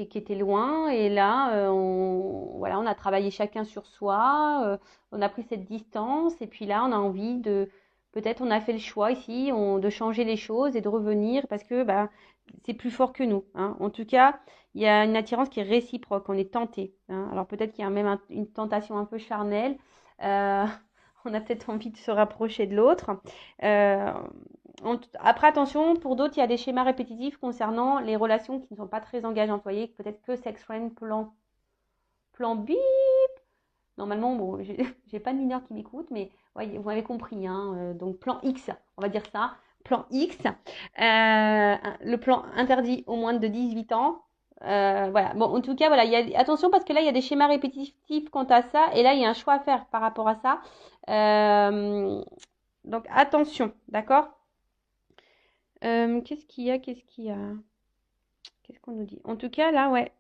était loin. Et là, on a travaillé chacun sur soi. On a pris cette distance. Et puis là, on a envie peut-être on a fait le choix ici de changer les choses et de revenir parce que c'est plus fort que nous, hein. En tout cas, il y a une attirance qui est réciproque, on est tenté, hein. Alors peut-être qu'il y a même une tentation un peu charnelle. Euh, on a peut-être envie de se rapprocher de l'autre. Euh, Après, attention, pour d'autres, il y a des schémas répétitifs concernant les relations qui ne sont pas très engageantes. Vous voyez, peut-être que sex friend, plan bip. Normalement, bon, j'ai pas de mineurs qui m'écoutent, mais ouais, vous m'avez compris, hein. Donc plan X, on va dire ça. Plan X, le plan interdit aux moins de 18 ans. Voilà. Bon, en tout cas, voilà, attention parce que là, il y a des schémas répétitifs quant à ça, et là, il y a un choix à faire par rapport à ça. Donc attention, d'accord? Qu'est-ce qu'il y a? Qu'est-ce qu'on nous dit? En tout cas, là, ouais.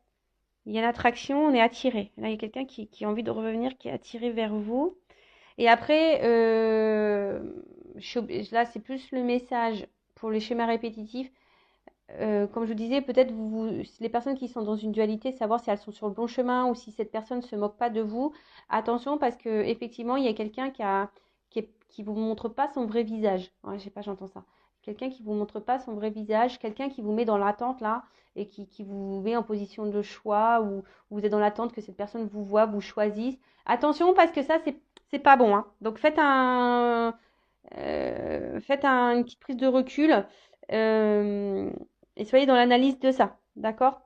Il y a l'attraction, on est attiré. Là, il y a quelqu'un qui a envie de revenir, qui est attiré vers vous. Et après, là, c'est plus le message pour les schémas répétitifs. Comme je vous disais, peut-être les personnes qui sont dans une dualité, savoir si elles sont sur le bon chemin ou si cette personne ne se moque pas de vous. Attention, parce que effectivement, il y a quelqu'un qui vous montre pas son vrai visage. Ouais, je sais pas, j'entends ça. Quelqu'un qui vous montre pas son vrai visage, quelqu'un qui vous met dans l'attente là et qui vous met en position de choix ou vous êtes dans l'attente que cette personne vous voit, vous choisisse. Attention parce que ça c'est pas bon, hein. Donc une petite prise de recul et soyez dans l'analyse de ça, d'accord?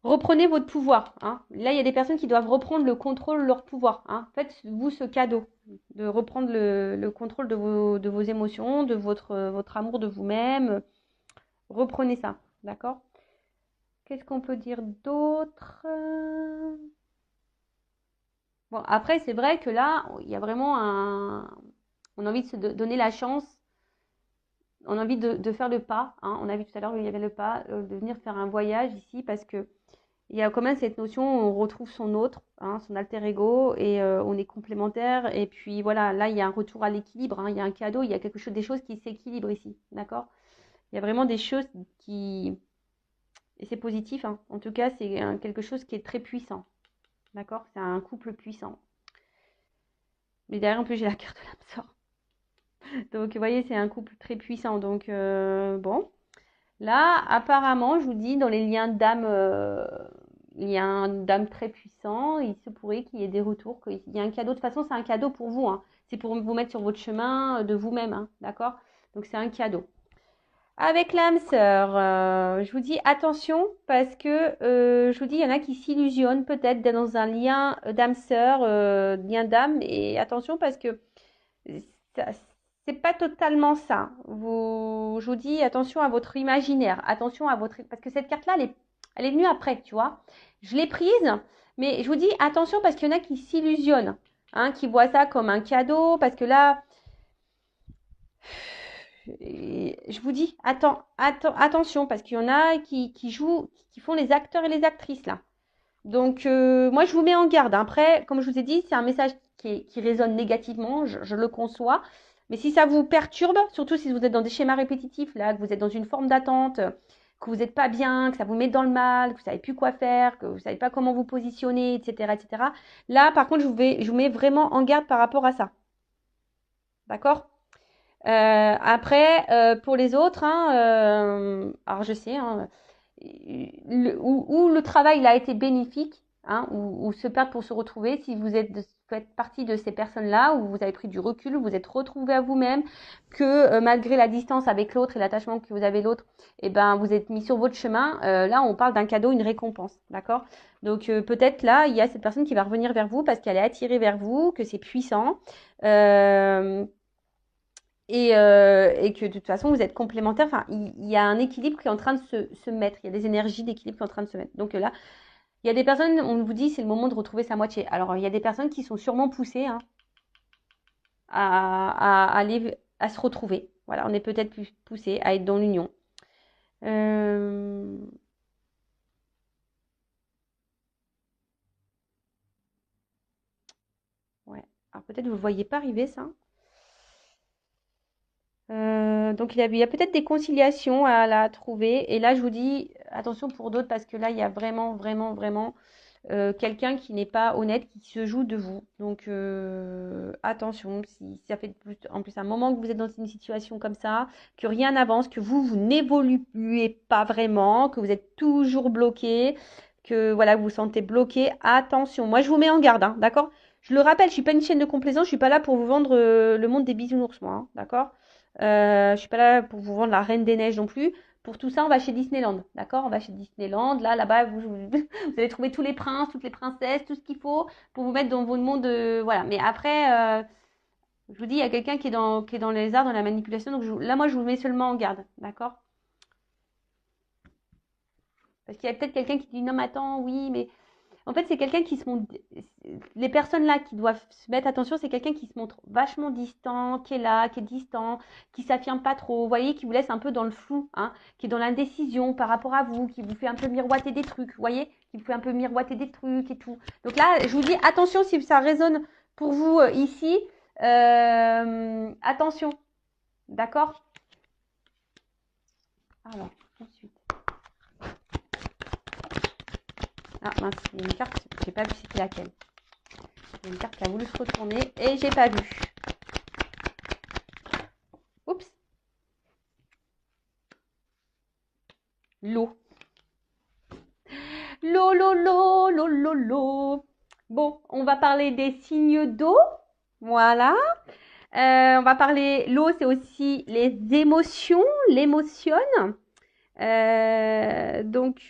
Reprenez votre pouvoir, hein. Là, il y a des personnes qui doivent reprendre le contrôle de leur pouvoir, hein. Faites-vous ce cadeau de reprendre le contrôle de vos émotions, de votre amour de vous-même. Reprenez ça, d'accord? Qu'est-ce qu'on peut dire d'autre? Bon, après, c'est vrai que là, il y a vraiment on a envie de se donner la chance, on a envie de faire le pas, hein. On a vu tout à l'heure, il y avait le pas, de venir faire un voyage ici parce que il y a quand même cette notion où on retrouve son autre, hein, son alter ego, et on est complémentaires. Et puis voilà, là, il y a un retour à l'équilibre, hein, il y a un cadeau, il y a des choses qui s'équilibrent ici, d'accord? Il y a vraiment des choses qui... Et c'est positif, hein. En tout cas, c'est quelque chose qui est très puissant, d'accord? C'est un couple puissant. Mais derrière, en plus, j'ai la carte de l'âme sœur. Donc, vous voyez, c'est un couple très puissant. Donc, bon. Là, apparemment, je vous dis, dans les liens d'âme, il y a un d'âme très puissant. Il se pourrait qu'il y ait des retours, qu'il y ait un cadeau. De toute façon, c'est un cadeau pour vous, hein. C'est pour vous mettre sur votre chemin de vous-même, hein, d'accord? Donc, c'est un cadeau. Avec l'âme sœur, je vous dis attention parce que je vous dis, il y en a qui s'illusionnent peut-être d'être dans un lien d'âme sœur, lien d'âme. Et attention parce que ça, c'est pas totalement ça. Je vous dis attention à votre imaginaire, attention à votre, parce que cette carte-là, elle est venue après, tu vois. Je l'ai prise, mais je vous dis attention parce qu'il y en a qui s'illusionnent, hein, qui voient ça comme un cadeau, parce que là, je vous dis attention parce qu'il y en a qui jouent, qui font les acteurs et les actrices là. Donc, moi, je vous mets en garde. Après, comme je vous ai dit, c'est un message qui résonne négativement, je le conçois. Mais si ça vous perturbe, surtout si vous êtes dans des schémas répétitifs, là, que vous êtes dans une forme d'attente, que vous n'êtes pas bien, que ça vous met dans le mal, que vous ne savez plus quoi faire, que vous ne savez pas comment vous positionner, etc., etc. Là, par contre, je vous mets vraiment en garde par rapport à ça. D'accord? Après, pour les autres, hein, alors je sais, hein, où le travail il a été bénéfique, hein, ou se perdre pour se retrouver, si vous faites partie de ces personnes-là, où vous avez pris du recul, où vous êtes retrouvé à vous-même, que malgré la distance avec l'autre et l'attachement que vous avez l'autre, eh ben, vous êtes mis sur votre chemin, là on parle d'un cadeau, une récompense, d'accord? Donc peut-être là, il y a cette personne qui va revenir vers vous parce qu'elle est attirée vers vous, que c'est puissant. Et que de toute façon, vous êtes complémentaires. Enfin, il y a un équilibre qui est en train de se mettre. Il y a des énergies d'équilibre qui sont en train de se mettre. Donc là, il y a des personnes, on vous dit, c'est le moment de retrouver sa moitié. Alors, il y a des personnes qui sont sûrement poussées, hein, aller, à se retrouver. Voilà, on est peut-être plus poussé à être dans l'union. Euh, ouais. Alors, peut-être vous ne voyez pas arriver ça. Donc il y a peut-être des conciliations à la trouver. Et là, je vous dis attention pour d'autres parce que là, il y a vraiment, vraiment, vraiment quelqu'un qui n'est pas honnête, qui se joue de vous. Donc attention, si ça fait en plus un moment que vous êtes dans une situation comme ça, que rien n'avance, que vous n'évoluez pas vraiment, que vous êtes toujours bloqué, que voilà, vous vous sentez bloqué, attention. Moi, je vous mets en garde, hein, d'accord? Je le rappelle, je suis pas une chaîne de complaisance, je suis pas là pour vous vendre le monde des bisounours, moi, hein, d'accord? Je suis pas là pour vous vendre la Reine des Neiges non plus. Pour tout ça, on va chez Disneyland, d'accord? On va chez Disneyland. Là-bas, vous allez trouver tous les princes, toutes les princesses, tout ce qu'il faut pour vous mettre dans votre monde. Voilà. Mais après, je vous dis, il y a quelqu'un qui est dans les arts, dans la manipulation. Donc là, moi, je vous mets seulement en garde, d'accord? Parce qu'il y a peut-être quelqu'un qui dit non, mais attends, oui, mais en fait, c'est quelqu'un qui se montre. Les personnes là qui doivent se mettre attention, c'est quelqu'un qui se montre vachement distant, qui est là, qui est distant, qui s'affirme pas trop. Vous voyez, qui vous laisse un peu dans le flou, hein, qui est dans l'indécision par rapport à vous, qui vous fait un peu miroiter des trucs. Vous voyez, qui vous fait un peu miroiter des trucs et tout. Donc là, je vous dis attention si ça résonne pour vous ici. Attention, d'accord? Alors, ensuite. Ah mince, il y a une carte, j'ai pas vu c'était laquelle. Il y a une carte qui a voulu se retourner et j'ai pas vu. Oups. L'eau. L'eau, l'eau, l'eau, l'eau, l'eau, l'eau. Bon, on va parler des signes d'eau. Voilà. On va parler, l'eau, c'est aussi les émotions, l'émotion.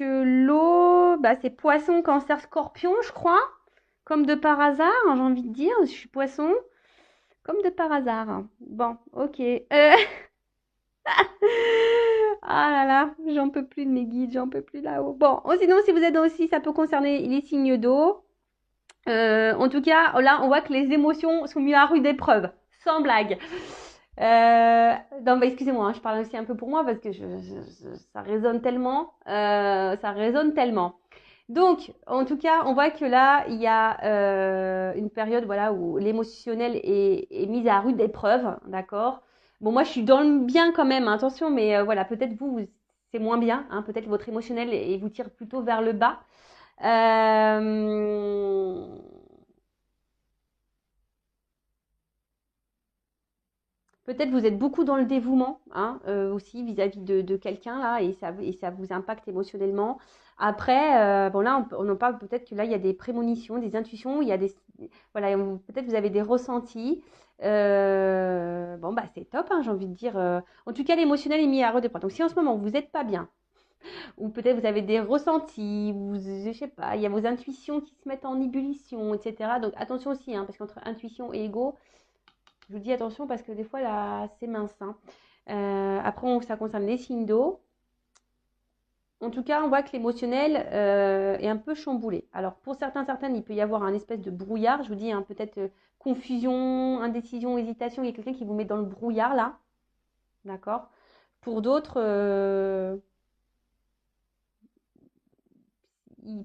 L'eau, bah, c'est poisson, cancer, scorpion, je crois. Comme de par hasard, hein, j'ai envie de dire, je suis poisson. Comme de par hasard. Bon, ok. Ah là là, j'en peux plus de mes guides, j'en peux plus là-haut. Bon, sinon, si vous êtes aussi, ça peut concerner les signes d'eau. En tout cas, là, on voit que les émotions sont mises à rude épreuve, sans blague. Non, bah, excusez-moi, hein, je parle aussi un peu pour moi parce que ça résonne tellement. Ça résonne tellement. Donc, en tout cas, on voit que là, il y a une période voilà, où l'émotionnel est mis à rude épreuve, d'accord? Bon, moi, je suis dans le bien quand même, hein, attention, mais voilà, peut-être c'est moins bien, hein, peut-être votre émotionnel et vous tire plutôt vers le bas. Euh, Peut-être vous êtes beaucoup dans le dévouement, hein, aussi vis-à-vis de quelqu'un là, et ça vous impacte émotionnellement. Après, bon là, on en parle peut-être que là, il y a des prémonitions, des intuitions, il y a voilà, peut-être vous avez des ressentis. Bon bah c'est top, hein, j'ai envie de dire. En tout cas, l'émotionnel est mis à rude épreuve. Donc si en ce moment vous n'êtes pas bien, ou peut-être vous avez des ressentis, je sais pas, il y a vos intuitions qui se mettent en ébullition, etc. Donc attention aussi, hein, parce qu'entre intuition et ego, Je vous dis attention parce que des fois, là, c'est mince, hein. Après, ça concerne les signes d'eau. En tout cas, on voit que l'émotionnel est un peu chamboulé. Alors, pour certaines, il peut y avoir un espèce de brouillard. Je vous dis, hein, peut-être confusion, indécision, hésitation. Il y a quelqu'un qui vous met dans le brouillard, là. D'accord? Pour d'autres,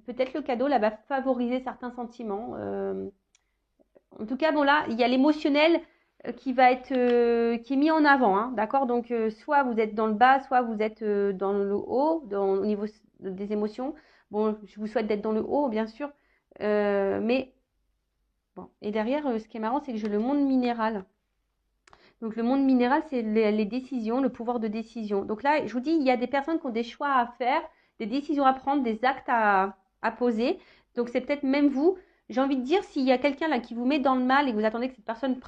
peut-être le cadeau, là, va favoriser certains sentiments. En tout cas, bon, là, il y a l'émotionnel qui va être qui est mis en avant, hein, d'accord? Donc, soit vous êtes dans le bas, soit vous êtes dans le haut, au niveau des émotions. Bon, je vous souhaite d'être dans le haut, bien sûr. Mais, bon. Et derrière, ce qui est marrant, c'est que j'ai le monde minéral. Donc, le monde minéral, c'est les décisions, le pouvoir de décision. Donc là, je vous dis, il y a des personnes qui ont des choix à faire, des décisions à prendre, des actes à poser. Donc, c'est peut-être même vous. J'ai envie de dire, s'il y a quelqu'un là qui vous met dans le mal et que vous attendez que cette personne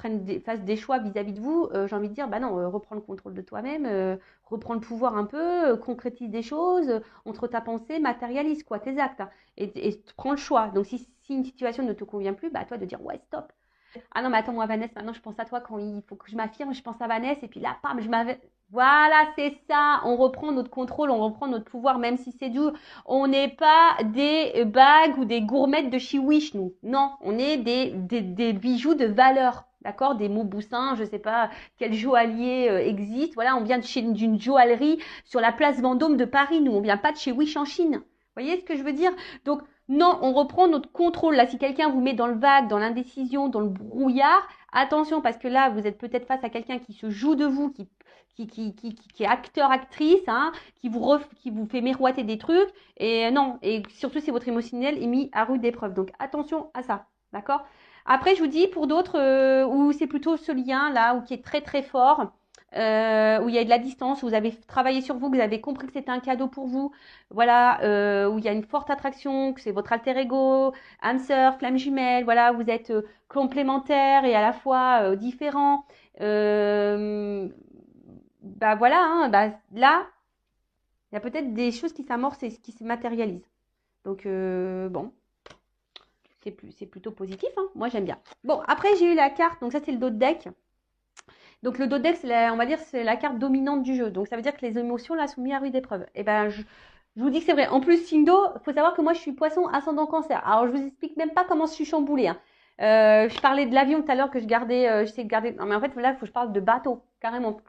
fasse des choix vis-à-vis de vous, j'ai envie de dire, bah non, reprends le contrôle de toi-même, reprends le pouvoir un peu, concrétise des choses, entre ta pensée, matérialise quoi, tes actes, hein, et prends le choix. Donc, si une situation ne te convient plus, bah à toi de dire, ouais, stop. Ah non, mais attends, moi, Vanessa, maintenant, je pense à toi quand il faut que je m'affirme, je pense à Vanessa, et puis là, pam, je m'avais. Voilà, c'est ça. On reprend notre contrôle, on reprend notre pouvoir, même si c'est dur. On n'est pas des bagues ou des gourmettes de chez Wish, nous. Non, on est des bijoux de valeur. D'accord? Des Mauboussin, je sais pas quel joaillier existe. Voilà, on vient d'une joaillerie sur la place Vendôme de Paris, nous. On vient pas de chez Wish en Chine. Vous voyez ce que je veux dire? Donc, non, on reprend notre contrôle. Là, si quelqu'un vous met dans le vague, dans l'indécision, dans le brouillard, attention parce que là, vous êtes peut-être face à quelqu'un qui se joue de vous, qui est acteur, actrice, hein, qui vous fait miroiter des trucs. Et non, et surtout si votre émotionnel est mis à rude épreuve. Donc, attention à ça. D'accord? Après, je vous dis, pour d'autres, où c'est plutôt ce lien là, où qui est très très fort, où il y a de la distance, où vous avez travaillé sur vous, que vous avez compris que c'était un cadeau pour vous, voilà, où il y a une forte attraction, que c'est votre alter ego, âme sœur, flamme jumelle, voilà, vous êtes complémentaires et à la fois différents. Bah voilà, hein, bah là, il y a peut-être des choses qui s'amorcent et qui se matérialisent. Donc bon, c'est plutôt positif, hein. Moi j'aime bien. Bon, après j'ai eu la carte, donc ça c'est le dos de deck. Donc le dos de deck, on va dire, c'est la carte dominante du jeu. Donc ça veut dire que les émotions là sont mises à rude épreuve. Et ben je vous dis que c'est vrai. En plus, Sindo, il faut savoir que moi je suis poisson ascendant cancer. Alors je vous explique même pas comment je suis chamboulée, hein. Je parlais de l'avion tout à l'heure que je gardais, j'essaie de garder. Non mais en fait là, il faut que je parle de bateau, carrément.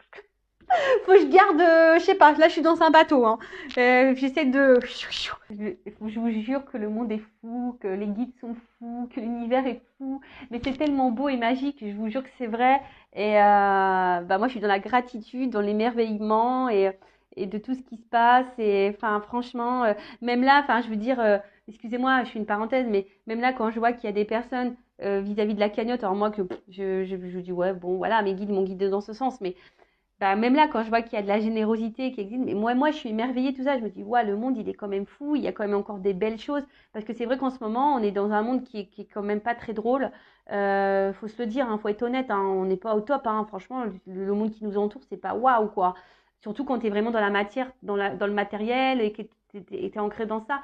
Faut que je garde, je sais pas, là je suis dans un bateau, hein. J'essaie de. Je vous jure que le monde est fou, que les guides sont fous, que l'univers est fou. Mais c'est tellement beau et magique, je vous jure que c'est vrai. Et bah moi je suis dans la gratitude, dans l'émerveillement et de tout ce qui se passe. Et enfin franchement, même là, enfin je veux dire, excusez-moi, je fais une parenthèse, mais même là quand je vois qu'il y a des personnes vis-à-vis de la cagnotte, alors moi que je dis ouais bon voilà mes guides m'ont guidé dans ce sens, mais bah, même là, quand je vois qu'il y a de la générosité qui existe, mais moi, je suis émerveillée, tout ça. Je me dis, ouais, le monde, il est quand même fou. Il y a quand même encore des belles choses. Parce que c'est vrai qu'en ce moment, on est dans un monde qui est quand même pas très drôle. Faut se le dire, hein, faut être honnête, hein, on n'est pas au top, hein. Franchement, le monde qui nous entoure, c'est pas waouh, quoi. Surtout quand tu es vraiment dans la matière, dans le matériel et que tu es ancré dans ça.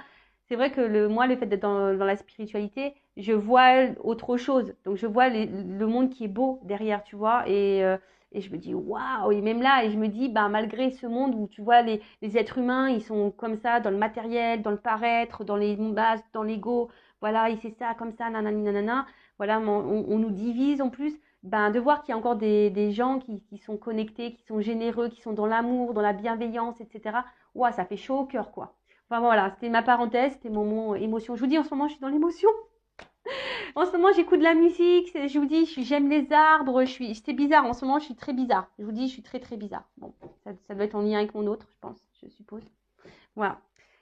C'est vrai que moi, le fait d'être dans la spiritualité, je vois autre chose. Donc, je vois le monde qui est beau derrière, tu vois. Et je me dis, waouh! Et même là, et je me dis, bah, malgré ce monde où tu vois, les êtres humains, ils sont comme ça, dans le matériel, dans le paraître, dans les bases, dans l'ego, voilà, et c'est ça, comme ça, nanani, nanana. Voilà, on nous divise en plus. Ben, de voir qu'il y a encore des gens qui sont connectés, qui sont généreux, qui sont dans l'amour, dans la bienveillance, etc. Waouh, ça fait chaud au cœur, quoi. Enfin voilà, c'était ma parenthèse, c'était mon mot émotion. Je vous dis, en ce moment, je suis dans l'émotion. En ce moment, j'écoute de la musique. Je vous dis, j'aime les arbres. C'est bizarre. En ce moment, je suis très bizarre. Je vous dis, je suis très, très bizarre. Bon, ça doit être en lien avec mon autre, je pense, je suppose. Voilà.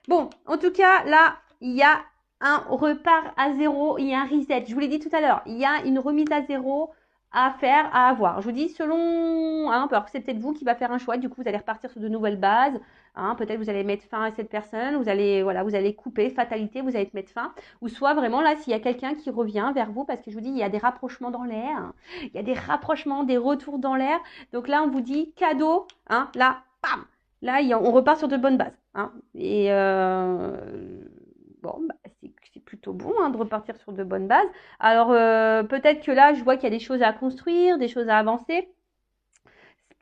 Bon, en tout cas, là, il y a un repart à zéro. Il y a un reset. Je vous l'ai dit tout à l'heure. Il y a une remise à zéro à faire, à avoir. Je vous dis, selon, hein, alors c'est peut-être vous qui va faire un choix. Du coup, vous allez repartir sur de nouvelles bases. Hein, peut-être vous allez mettre fin à cette personne. Vous allez, voilà, vous allez couper, fatalité, vous allez mettre fin. Ou soit vraiment là, s'il y a quelqu'un qui revient vers vous, parce que je vous dis, il y a des rapprochements dans l'air. Hein, il y a des rapprochements, des retours dans l'air. Donc là, on vous dit cadeau. Hein, là, bam. Là, on repart sur de bonnes bases. Hein, et bon, bah, c'est plutôt bon hein, de repartir sur de bonnes bases. Alors, peut-être que là, je vois qu'il y a des choses à construire, des choses à avancer.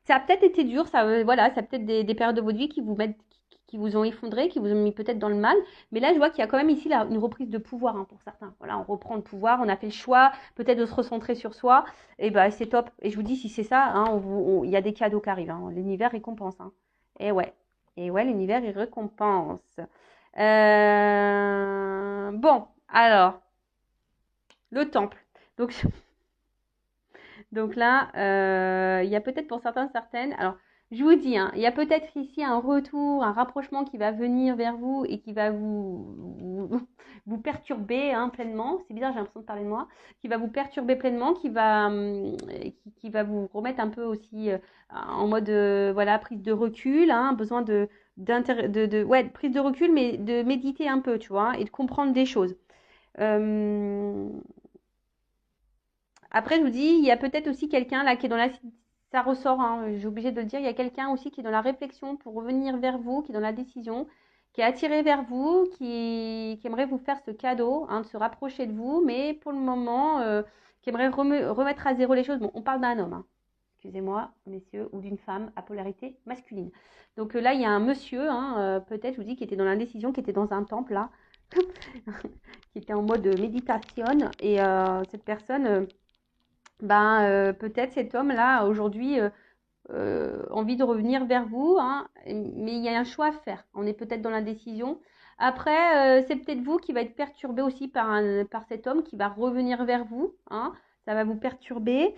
Ça a peut-être été dur, voilà, ça a peut-être des périodes de votre vie qui vous ont effondré, qui vous ont mis peut-être dans le mal. Mais là, je vois qu'il y a quand même ici une reprise de pouvoir hein, pour certains. Voilà, on reprend le pouvoir, on a fait le choix, peut-être de se recentrer sur soi. Et ben, c'est top. Et je vous dis, si c'est ça, hein, il y a des cadeaux qui arrivent. Hein. L'univers récompense. Hein. Et ouais, l'univers, il récompense. Bon, alors, le temple. Donc, Donc là, il y a peut-être pour certains, certaines. Alors, je vous dis, hein, il y a peut-être ici un retour, un rapprochement qui va venir vers vous et qui va vous perturber hein, pleinement. C'est bizarre, j'ai l'impression de parler de moi. Qui va vous perturber pleinement, qui va vous remettre un peu aussi en mode voilà, prise de recul, hein, besoin ouais, prise de recul, mais de méditer un peu, tu vois, et de comprendre des choses. Euh, Après, je vous dis, il y a peut-être aussi quelqu'un là qui est dans la... Ça ressort, hein, j'ai obligé de le dire. Il y a quelqu'un aussi qui est dans la réflexion pour revenir vers vous, qui est dans la décision, qui est attiré vers vous, qui aimerait vous faire ce cadeau, hein, de se rapprocher de vous, mais pour le moment, qui aimerait remettre à zéro les choses. Bon, on parle d'un homme, hein. Excusez-moi, messieurs, ou d'une femme à polarité masculine. Donc là, il y a un monsieur, hein, peut-être, je vous dis, qui était dans l'indécision, qui était dans un temple là, qui était en mode méditation. Et cette personne peut-être cet homme-là, aujourd'hui, envie de revenir vers vous, hein, mais il y a un choix à faire. On est peut-être dans l'indécision. Après, c'est peut-être vous qui va être perturbé aussi par cet homme qui va revenir vers vous. Hein, ça va vous perturber.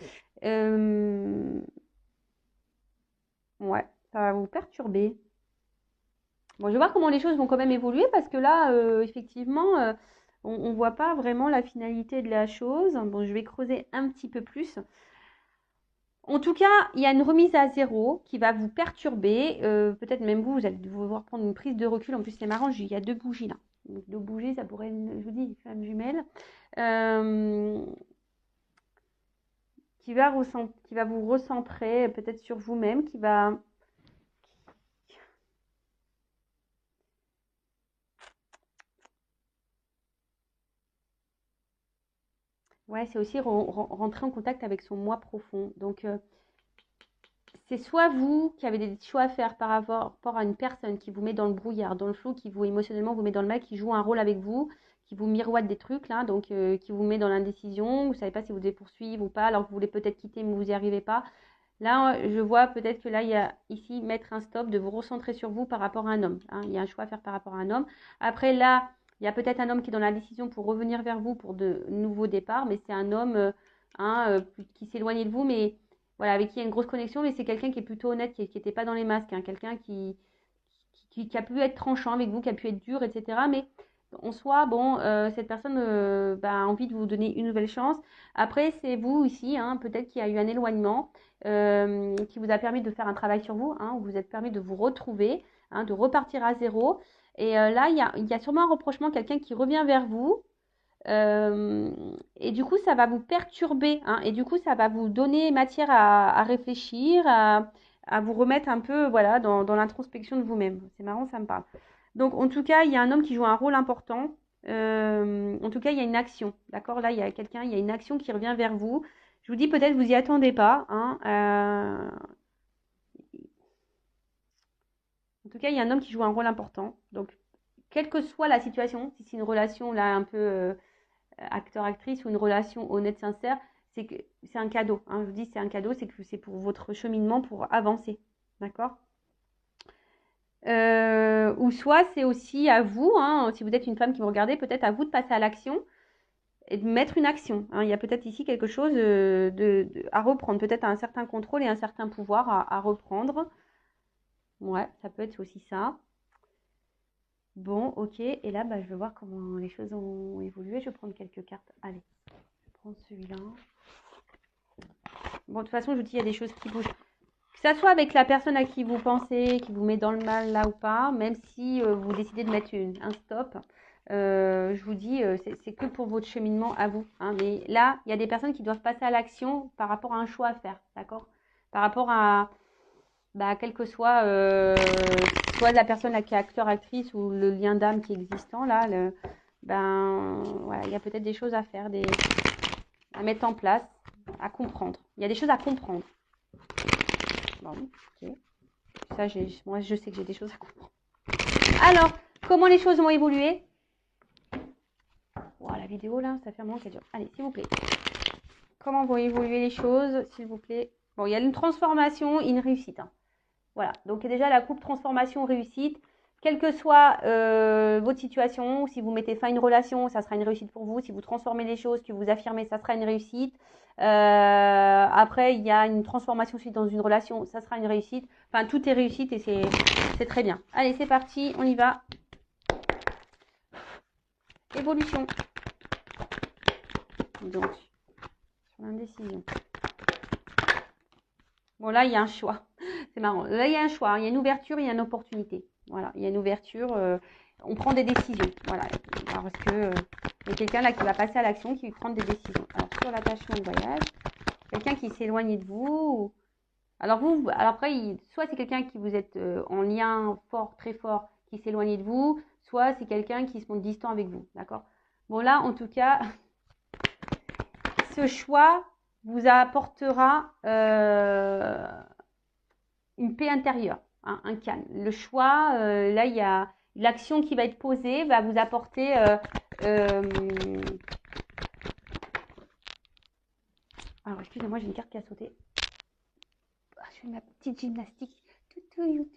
Ouais, ça va vous perturber. Bon, je vais voir comment les choses vont quand même évoluer parce que là, effectivement, on ne voit pas vraiment la finalité de la chose. Bon, je vais creuser un petit peu plus. En tout cas, il y a une remise à zéro qui va vous perturber. Peut-être même vous, vous allez devoir prendre une prise de recul. En plus, c'est marrant, il y a deux bougies là. Donc, deux bougies, ça pourrait être, je vous dis, une femme jumelle. Euh, qui va vous recentrer peut-être sur vous-même, qui va... Ouais, c'est aussi rentrer en contact avec son moi profond. Donc, c'est soit vous qui avez des choix à faire par rapport à une personne qui vous met dans le brouillard, dans le flou, qui vous émotionnellement vous met dans le mal, qui joue un rôle avec vous, qui vous miroite des trucs là, donc qui vous met dans l'indécision, vous ne savez pas si vous devez poursuivre ou pas, alors que vous voulez peut-être quitter mais vous n'y arrivez pas. Là, je vois peut-être que là, il y a ici mettre un stop, de vous recentrer sur vous par rapport à un homme. Hein. Il y a un choix à faire par rapport à un homme. Après, là, il y a peut-être un homme qui est dans la décision pour revenir vers vous pour de nouveaux départs, mais c'est un homme qui s'éloigne de vous, mais voilà, avec qui il y a une grosse connexion, mais c'est quelqu'un qui est plutôt honnête, qui n'était pas dans les masques, hein, quelqu'un qui a pu être tranchant avec vous, qui a pu être dur, etc. Mais en soi, bon, cette personne a envie de vous donner une nouvelle chance. Après, c'est vous ici, hein, peut-être qu'il y a eu un éloignement qui vous a permis de faire un travail sur vous, hein, où vous êtes permis de vous retrouver, hein, de repartir à zéro. Et là, il y a sûrement un reprochement, quelqu'un qui revient vers vous. Euh, et du coup, ça va vous perturber, hein, et du coup, ça va vous donner matière à réfléchir, à vous remettre un peu voilà, dans l'introspection de vous-même. C'est marrant, ça me parle. Donc, en tout cas, il y a un homme qui joue un rôle important. En tout cas, il y a une action. D'accord? Là, il y a quelqu'un, il y a une action qui revient vers vous. Je vous dis, peut-être vous y attendez pas. Hein, en tout cas, il y a un homme qui joue un rôle important. Donc, quelle que soit la situation, si c'est une relation là un peu acteur-actrice ou une relation honnête, sincère, c'est que c'est un cadeau. Hein, je vous dis, c'est un cadeau, c'est que c'est pour votre cheminement, pour avancer. D'accord? Ou soit c'est aussi à vous, hein, si vous êtes une femme qui me regardez, peut-être à vous de passer à l'action et de mettre une action. Hein. Il y a peut-être ici quelque chose à reprendre, peut-être un certain contrôle et un certain pouvoir à reprendre. Ouais, ça peut être aussi ça. Bon, ok. Et là, je vais voir comment les choses ont évolué. Je vais prendre quelques cartes. Allez, je prends celui-là. Bon, de toute façon, je vous dis, il y a des choses qui bougent. Que ça soit avec la personne à qui vous pensez, qui vous met dans le mal là ou pas, même si vous décidez de mettre un stop, je vous dis, c'est que pour votre cheminement à vous. Hein. Mais là, il y a des personnes qui doivent passer à l'action par rapport à un choix à faire, d'accord? Par rapport à, quel que soit, soit la personne là, qui est acteur, actrice ou le lien d'âme qui est existant là, ben voilà, il y a peut-être des choses à faire, à mettre en place, à comprendre. Il y a des choses à comprendre. Bon, ok. Ça, moi, je sais que j'ai des choses à comprendre. Alors, comment les choses vont évoluer? Wow, la vidéo, là, ça fait un moment qu'elle dure. Allez, s'il vous plaît. Comment vont évoluer les choses, s'il vous plaît? Bon, il y a une transformation et une réussite. Hein. Voilà. Donc, déjà, la coupe transformation-réussite. Quelle que soit votre situation, si vous mettez fin à une relation, ça sera une réussite pour vous. Si vous transformez les choses, que vous affirmez, ça sera une réussite. Après, il y a une transformation suite dans une relation, ça sera une réussite. Enfin, tout est réussite et c'est très bien. Allez, c'est parti, on y va. Évolution. Donc, sur l'indécision. Bon, là, il y a un choix. C'est marrant. Là, il y a un choix. Hein. Il y a une ouverture, il y a une opportunité. Voilà, il y a une ouverture. On prend des décisions. Voilà, parce que il y a quelqu'un là qui va passer à l'action, qui va prendre des décisions. Alors, sur l'attachement de voyage, quelqu'un qui s'est éloigné de vous. Alors, alors après, soit c'est quelqu'un qui vous êtes en lien fort, très fort, qui s'est éloigné de vous, soit c'est quelqu'un qui se montre distant avec vous. D'accord? Bon, là, en tout cas, ce choix vous apportera une paix intérieure, hein, un calme. Le choix, là, il y a l'action qui va être posée, va vous apporter alors, excusez-moi, j'ai une carte qui a sauté. Je fais ma petite gymnastique. Tout.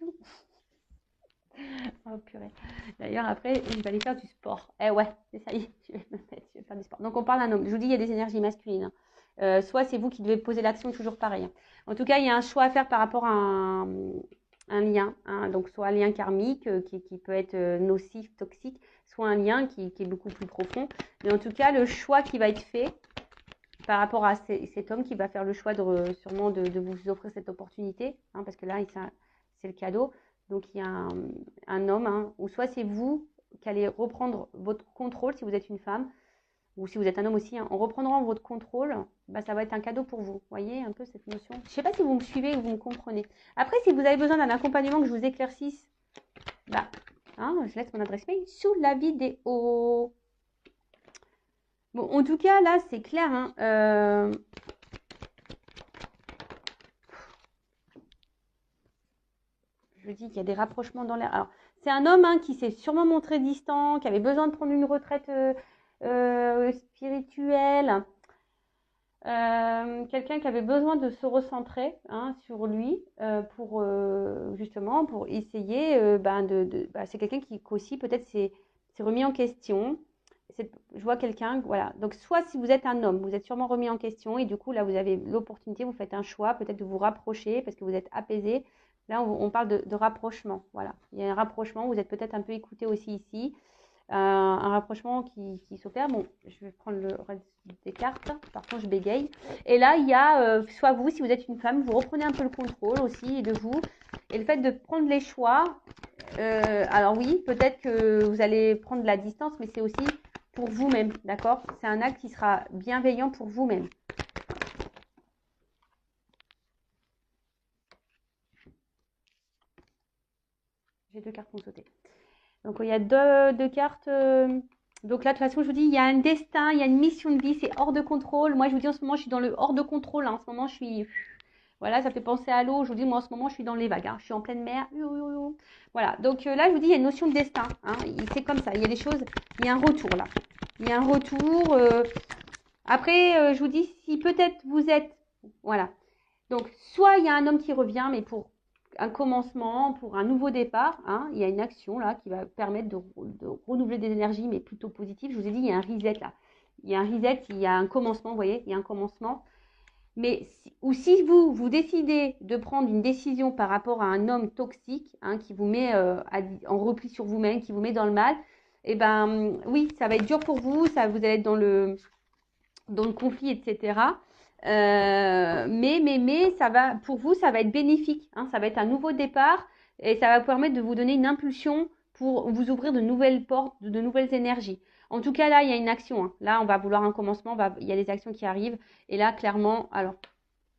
Oh purée. D'ailleurs, après, je vais aller faire du sport. Eh ouais, ça y est, je vais me mettre, je vais faire du sport. Donc, on parle d'un homme. Je vous dis, il y a des énergies masculines. Soit c'est vous qui devez poser l'action, toujours pareil. En tout cas, il y a un choix à faire par rapport à un lien. Hein. Donc, soit un lien karmique qui peut être nocif, toxique, soit un lien qui est beaucoup plus profond. Mais en tout cas, le choix qui va être fait par rapport à cet homme qui va faire le choix sûrement de vous offrir cette opportunité, hein, parce que là, c'est le cadeau. Donc, il y a un homme, hein, ou soit c'est vous qui allez reprendre votre contrôle si vous êtes une femme, ou si vous êtes un homme aussi, hein, en reprenant votre contrôle, bah, ça va être un cadeau pour vous. Vous voyez un peu cette notion? Je ne sais pas si vous me suivez ou vous me comprenez. Après, si vous avez besoin d'un accompagnement que je vous éclaircisse, bah, hein, je laisse mon adresse mail sous la vidéo. Bon, en tout cas, là, c'est clair. Hein, je dis qu'il y a des rapprochements dans l'air. Alors, c'est un homme hein, qui s'est sûrement montré distant, qui avait besoin de prendre une retraite spirituelle. Quelqu'un qui avait besoin de se recentrer hein, sur lui pour justement pour essayer c'est quelqu'un qui aussi peut-être s'est remis en question. Je vois quelqu'un, voilà. Donc, soit si vous êtes un homme, vous êtes sûrement remis en question et du coup, là, vous avez l'opportunité, vous faites un choix, peut-être de vous rapprocher parce que vous êtes apaisé. Là, on parle de rapprochement, voilà. Il y a un rapprochement, vous êtes peut-être un peu écouté aussi ici. Un rapprochement qui s'opère. Bon, je vais prendre le reste des cartes. Par contre, je bégaye. Et là, il y a soit vous, si vous êtes une femme, vous reprenez un peu le contrôle aussi de vous. Et le fait de prendre les choix, alors oui, peut-être que vous allez prendre de la distance, mais c'est aussi pour vous-même, d'accord? C'est un acte qui sera bienveillant pour vous-même. J'ai deux cartes qui ont sauté. Donc, il y a deux cartes. Donc là, de toute façon, je vous dis, il y a un destin, il y a une mission de vie, c'est hors de contrôle. Moi, je vous dis, en ce moment, je suis dans le hors de contrôle. Hein. En ce moment, je suis... Voilà, ça fait penser à l'eau. Je vous dis, moi, en ce moment, je suis dans les vagues. Hein. Je suis en pleine mer. Voilà, donc là, je vous dis, il y a une notion de destin. Hein. C'est comme ça, il y a des choses... Il y a un retour, là. Il y a un retour. Après, je vous dis, si peut-être vous êtes... Voilà. Donc, soit il y a un homme qui revient, mais pour un commencement, pour un nouveau départ, hein, il y a une action là qui va permettre de renouveler des énergies, mais plutôt positives. Je vous ai dit, il y a un reset là. Il y a un reset, il y a un commencement, vous voyez, il y a un commencement. Mais ou si vous décidez de prendre une décision par rapport à un homme toxique, hein, qui vous met en repli sur vous-même, qui vous met dans le mal, eh ben oui, ça va être dur pour vous, ça, vous allez être dans le conflit, etc. Mais ça va, pour vous, ça va être bénéfique. Hein, ça va être un nouveau départ et ça va vous permettre de vous donner une impulsion pour vous ouvrir de nouvelles portes, de nouvelles énergies. En tout cas, là, il y a une action. Hein. Là, on va vouloir un commencement. Il y a des actions qui arrivent. Et là, clairement, alors,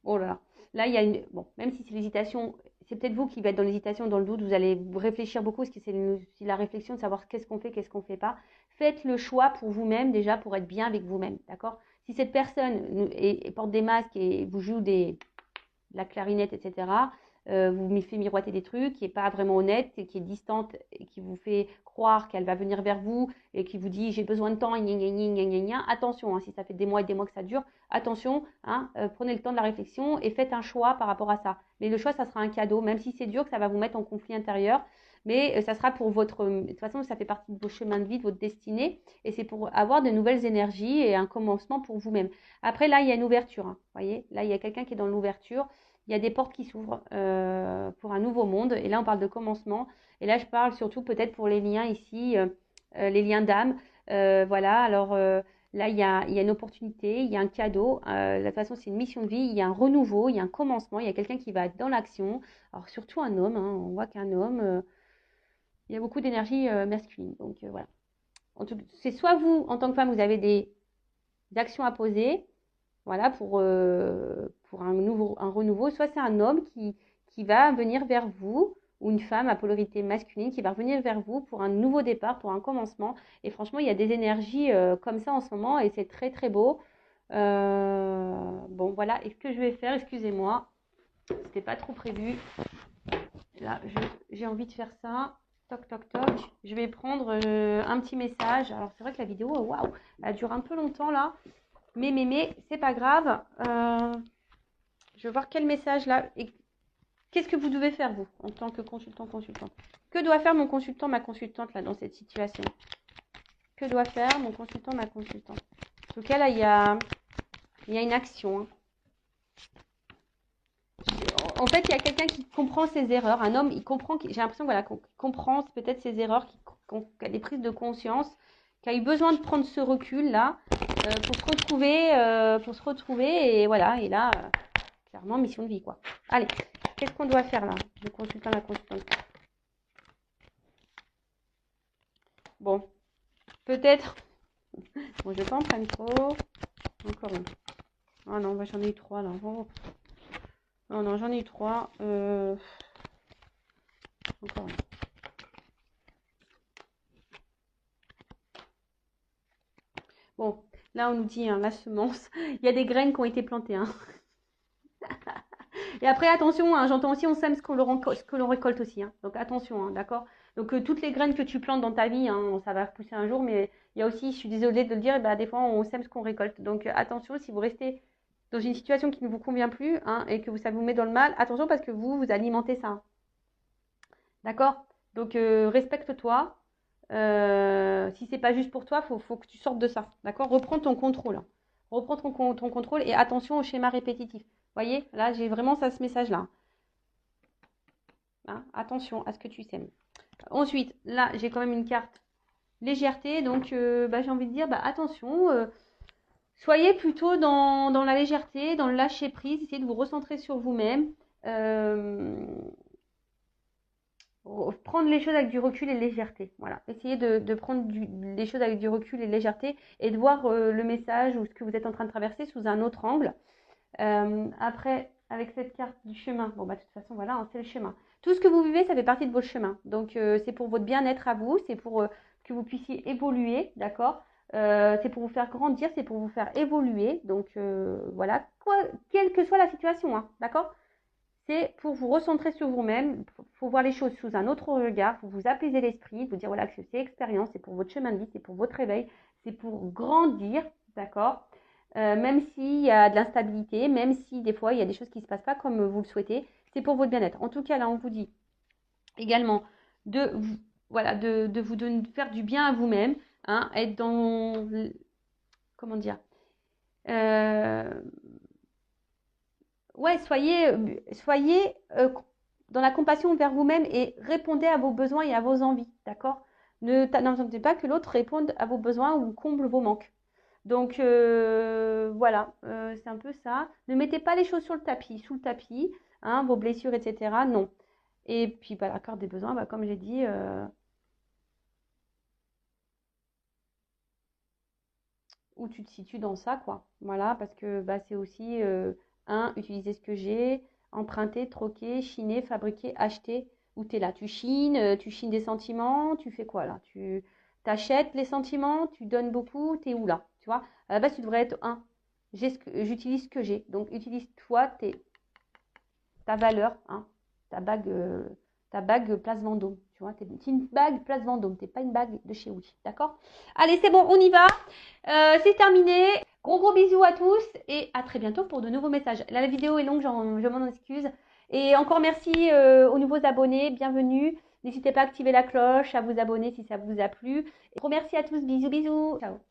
oh là là. Là, il y a une... Bon, même si c'est l'hésitation, c'est peut-être vous qui va être dans l'hésitation, dans le doute. Vous allez réfléchir beaucoup parce que c'est la réflexion de savoir qu'est-ce qu'on fait pas. faites le choix pour vous-même déjà, pour être bien avec vous-même, d'accord? Si cette personne porte des masques et vous joue de la clarinette, etc., vous me fait miroiter des trucs, qui n'est pas vraiment honnête, qui est distante, et qui vous fait croire qu'elle va venir vers vous, et qui vous dit j'ai besoin de temps, gna, gna, gna, gna, gna. Attention, hein, si ça fait des mois et des mois que ça dure, attention, hein, prenez le temps de la réflexion et faites un choix par rapport à ça. Mais le choix, ça sera un cadeau, même si c'est dur, que ça va vous mettre en conflit intérieur, mais ça sera pour votre... De toute façon, ça fait partie de vos chemins de vie, de votre destinée, et c'est pour avoir de nouvelles énergies et un commencement pour vous-même. Après, là, il y a une ouverture, hein, voyez, là, il y a quelqu'un qui est dans l'ouverture, il y a des portes qui s'ouvrent pour un nouveau monde, et là, on parle de commencement, et là, je parle surtout peut-être pour les liens ici, les liens d'âme, voilà, alors... là, il y a une opportunité, il y a un cadeau. De toute façon, c'est une mission de vie. Il y a un renouveau, il y a un commencement. Il y a quelqu'un qui va être dans l'action. Alors, surtout un homme. Hein, on voit qu'un homme, il y a beaucoup d'énergie masculine. Donc, voilà. C'est soit vous, en tant que femme, vous avez des actions à poser, voilà, pour un renouveau, soit c'est un homme qui va venir vers vous, ou une femme à polarité masculine qui va revenir vers vous pour un nouveau départ, pour un commencement. Et franchement, il y a des énergies comme ça en ce moment, et c'est très très beau. Bon, voilà, et ce que je vais faire, excusez-moi, c'était pas trop prévu. Là, j'ai envie de faire ça. Toc, toc, toc. Je vais prendre un petit message. Alors, c'est vrai que la vidéo, waouh, elle dure un peu longtemps là. Mais, c'est pas grave. Je vais voir quel message là. Et qu'est-ce que vous devez faire, vous, en tant que consultante? Que doit faire mon consultant, ma consultante là, dans cette situation? Que doit faire mon consultant, ma consultante? En tout cas, là, il y a une action. Hein. En fait, il y a quelqu'un qui comprend ses erreurs. Un homme, il comprend, j'ai l'impression voilà, qu'on comprend peut-être ses erreurs, qui a des prises de conscience, qui a eu besoin de prendre ce recul-là pour se retrouver. Et voilà, et là, clairement, mission de vie, quoi. Allez, qu'est-ce qu'on doit faire là? Le consultant, la consultante. Bon, peut-être... Bon, je vais pas en prendre trop. Encore une. Ah non, bah, j'en ai eu 3 là. Oh. Non, j'en ai eu 3. Encore une. Bon, là on nous dit hein, la semence, il y a des graines qui ont été plantées. Hein. Et après, attention, hein, j'entends aussi on sème ce que l'on récolte aussi. Hein. Donc attention, hein, d'accord. Donc toutes les graines que tu plantes dans ta vie, hein, ça va repousser un jour, mais il y a aussi, je suis désolée de le dire, bah, des fois on sème ce qu'on récolte. Donc attention, si vous restez dans une situation qui ne vous convient plus hein, et que ça vous met dans le mal, attention parce que vous alimentez ça. Hein. D'accord. Donc respecte-toi. Si c'est pas juste pour toi, faut que tu sortes de ça. D'accord. Reprends ton contrôle. Hein. Reprends ton contrôle et attention au schéma répétitif. Vous voyez, là, j'ai vraiment ça, ce message-là. Hein, attention à ce que tu sèmes. Ensuite, là, j'ai quand même une carte légèreté. Donc, bah, j'ai envie de dire, bah, attention, soyez plutôt dans la légèreté, dans le lâcher-prise. Essayez de vous recentrer sur vous-même. Prendre les choses avec du recul et légèreté. Voilà. Essayez de prendre les choses avec du recul et légèreté et de voir le message ou ce que vous êtes en train de traverser sous un autre angle. Après, avec cette carte du chemin, bon, bah, de toute façon, voilà, hein, c'est le chemin. Tout ce que vous vivez, ça fait partie de votre chemin. Donc, c'est pour votre bien-être à vous, c'est pour que vous puissiez évoluer, d'accord c'est pour vous faire grandir, c'est pour vous faire évoluer. Donc, voilà, quelle que soit la situation, hein, d'accord c'est pour vous recentrer sur vous-même, pour voir les choses sous un autre regard, pour vous apaiser l'esprit, vous dire voilà que c'est expérience, c'est pour votre chemin de vie, c'est pour votre réveil, c'est pour grandir, d'accord même s'il y a de l'instabilité, même si des fois il y a des choses qui ne se passent pas comme vous le souhaitez, c'est pour votre bien-être. En tout cas, là, on vous dit également de vous faire du bien à vous-même, hein, être dans, comment dire, ouais, soyez dans la compassion vers vous-même et répondez à vos besoins et à vos envies, d'accord n'attendez pas que l'autre réponde à vos besoins ou comble vos manques. Donc voilà, c'est un peu ça. Ne mettez pas les choses sous le tapis, hein, vos blessures, etc. Non. Et puis bah, la carte des besoins, bah, comme j'ai dit, où tu te situes dans ça, quoi. Voilà, parce que bah, c'est aussi utiliser ce que j'ai, emprunter, troquer, chiner, fabriquer, acheter. Où tu es là, tu chines des sentiments, tu fais quoi là Tu achètes les sentiments, tu donnes beaucoup, tu es où là? Tu vois, à la base, tu devrais être un. J'utilise ce que j'ai. Donc, utilise toi ta valeur, hein, ta bague Place Vendôme. Tu vois, c'est une bague Place Vendôme, t'es pas une bague de chez Woody, d'accord? Allez, c'est bon, on y va. C'est terminé. Gros gros bisous à tous et à très bientôt pour de nouveaux messages. Là, la vidéo est longue, je m'en excuse. Et encore merci aux nouveaux abonnés, bienvenue. N'hésitez pas à activer la cloche, à vous abonner si ça vous a plu. Et gros merci à tous, bisous bisous. Ciao.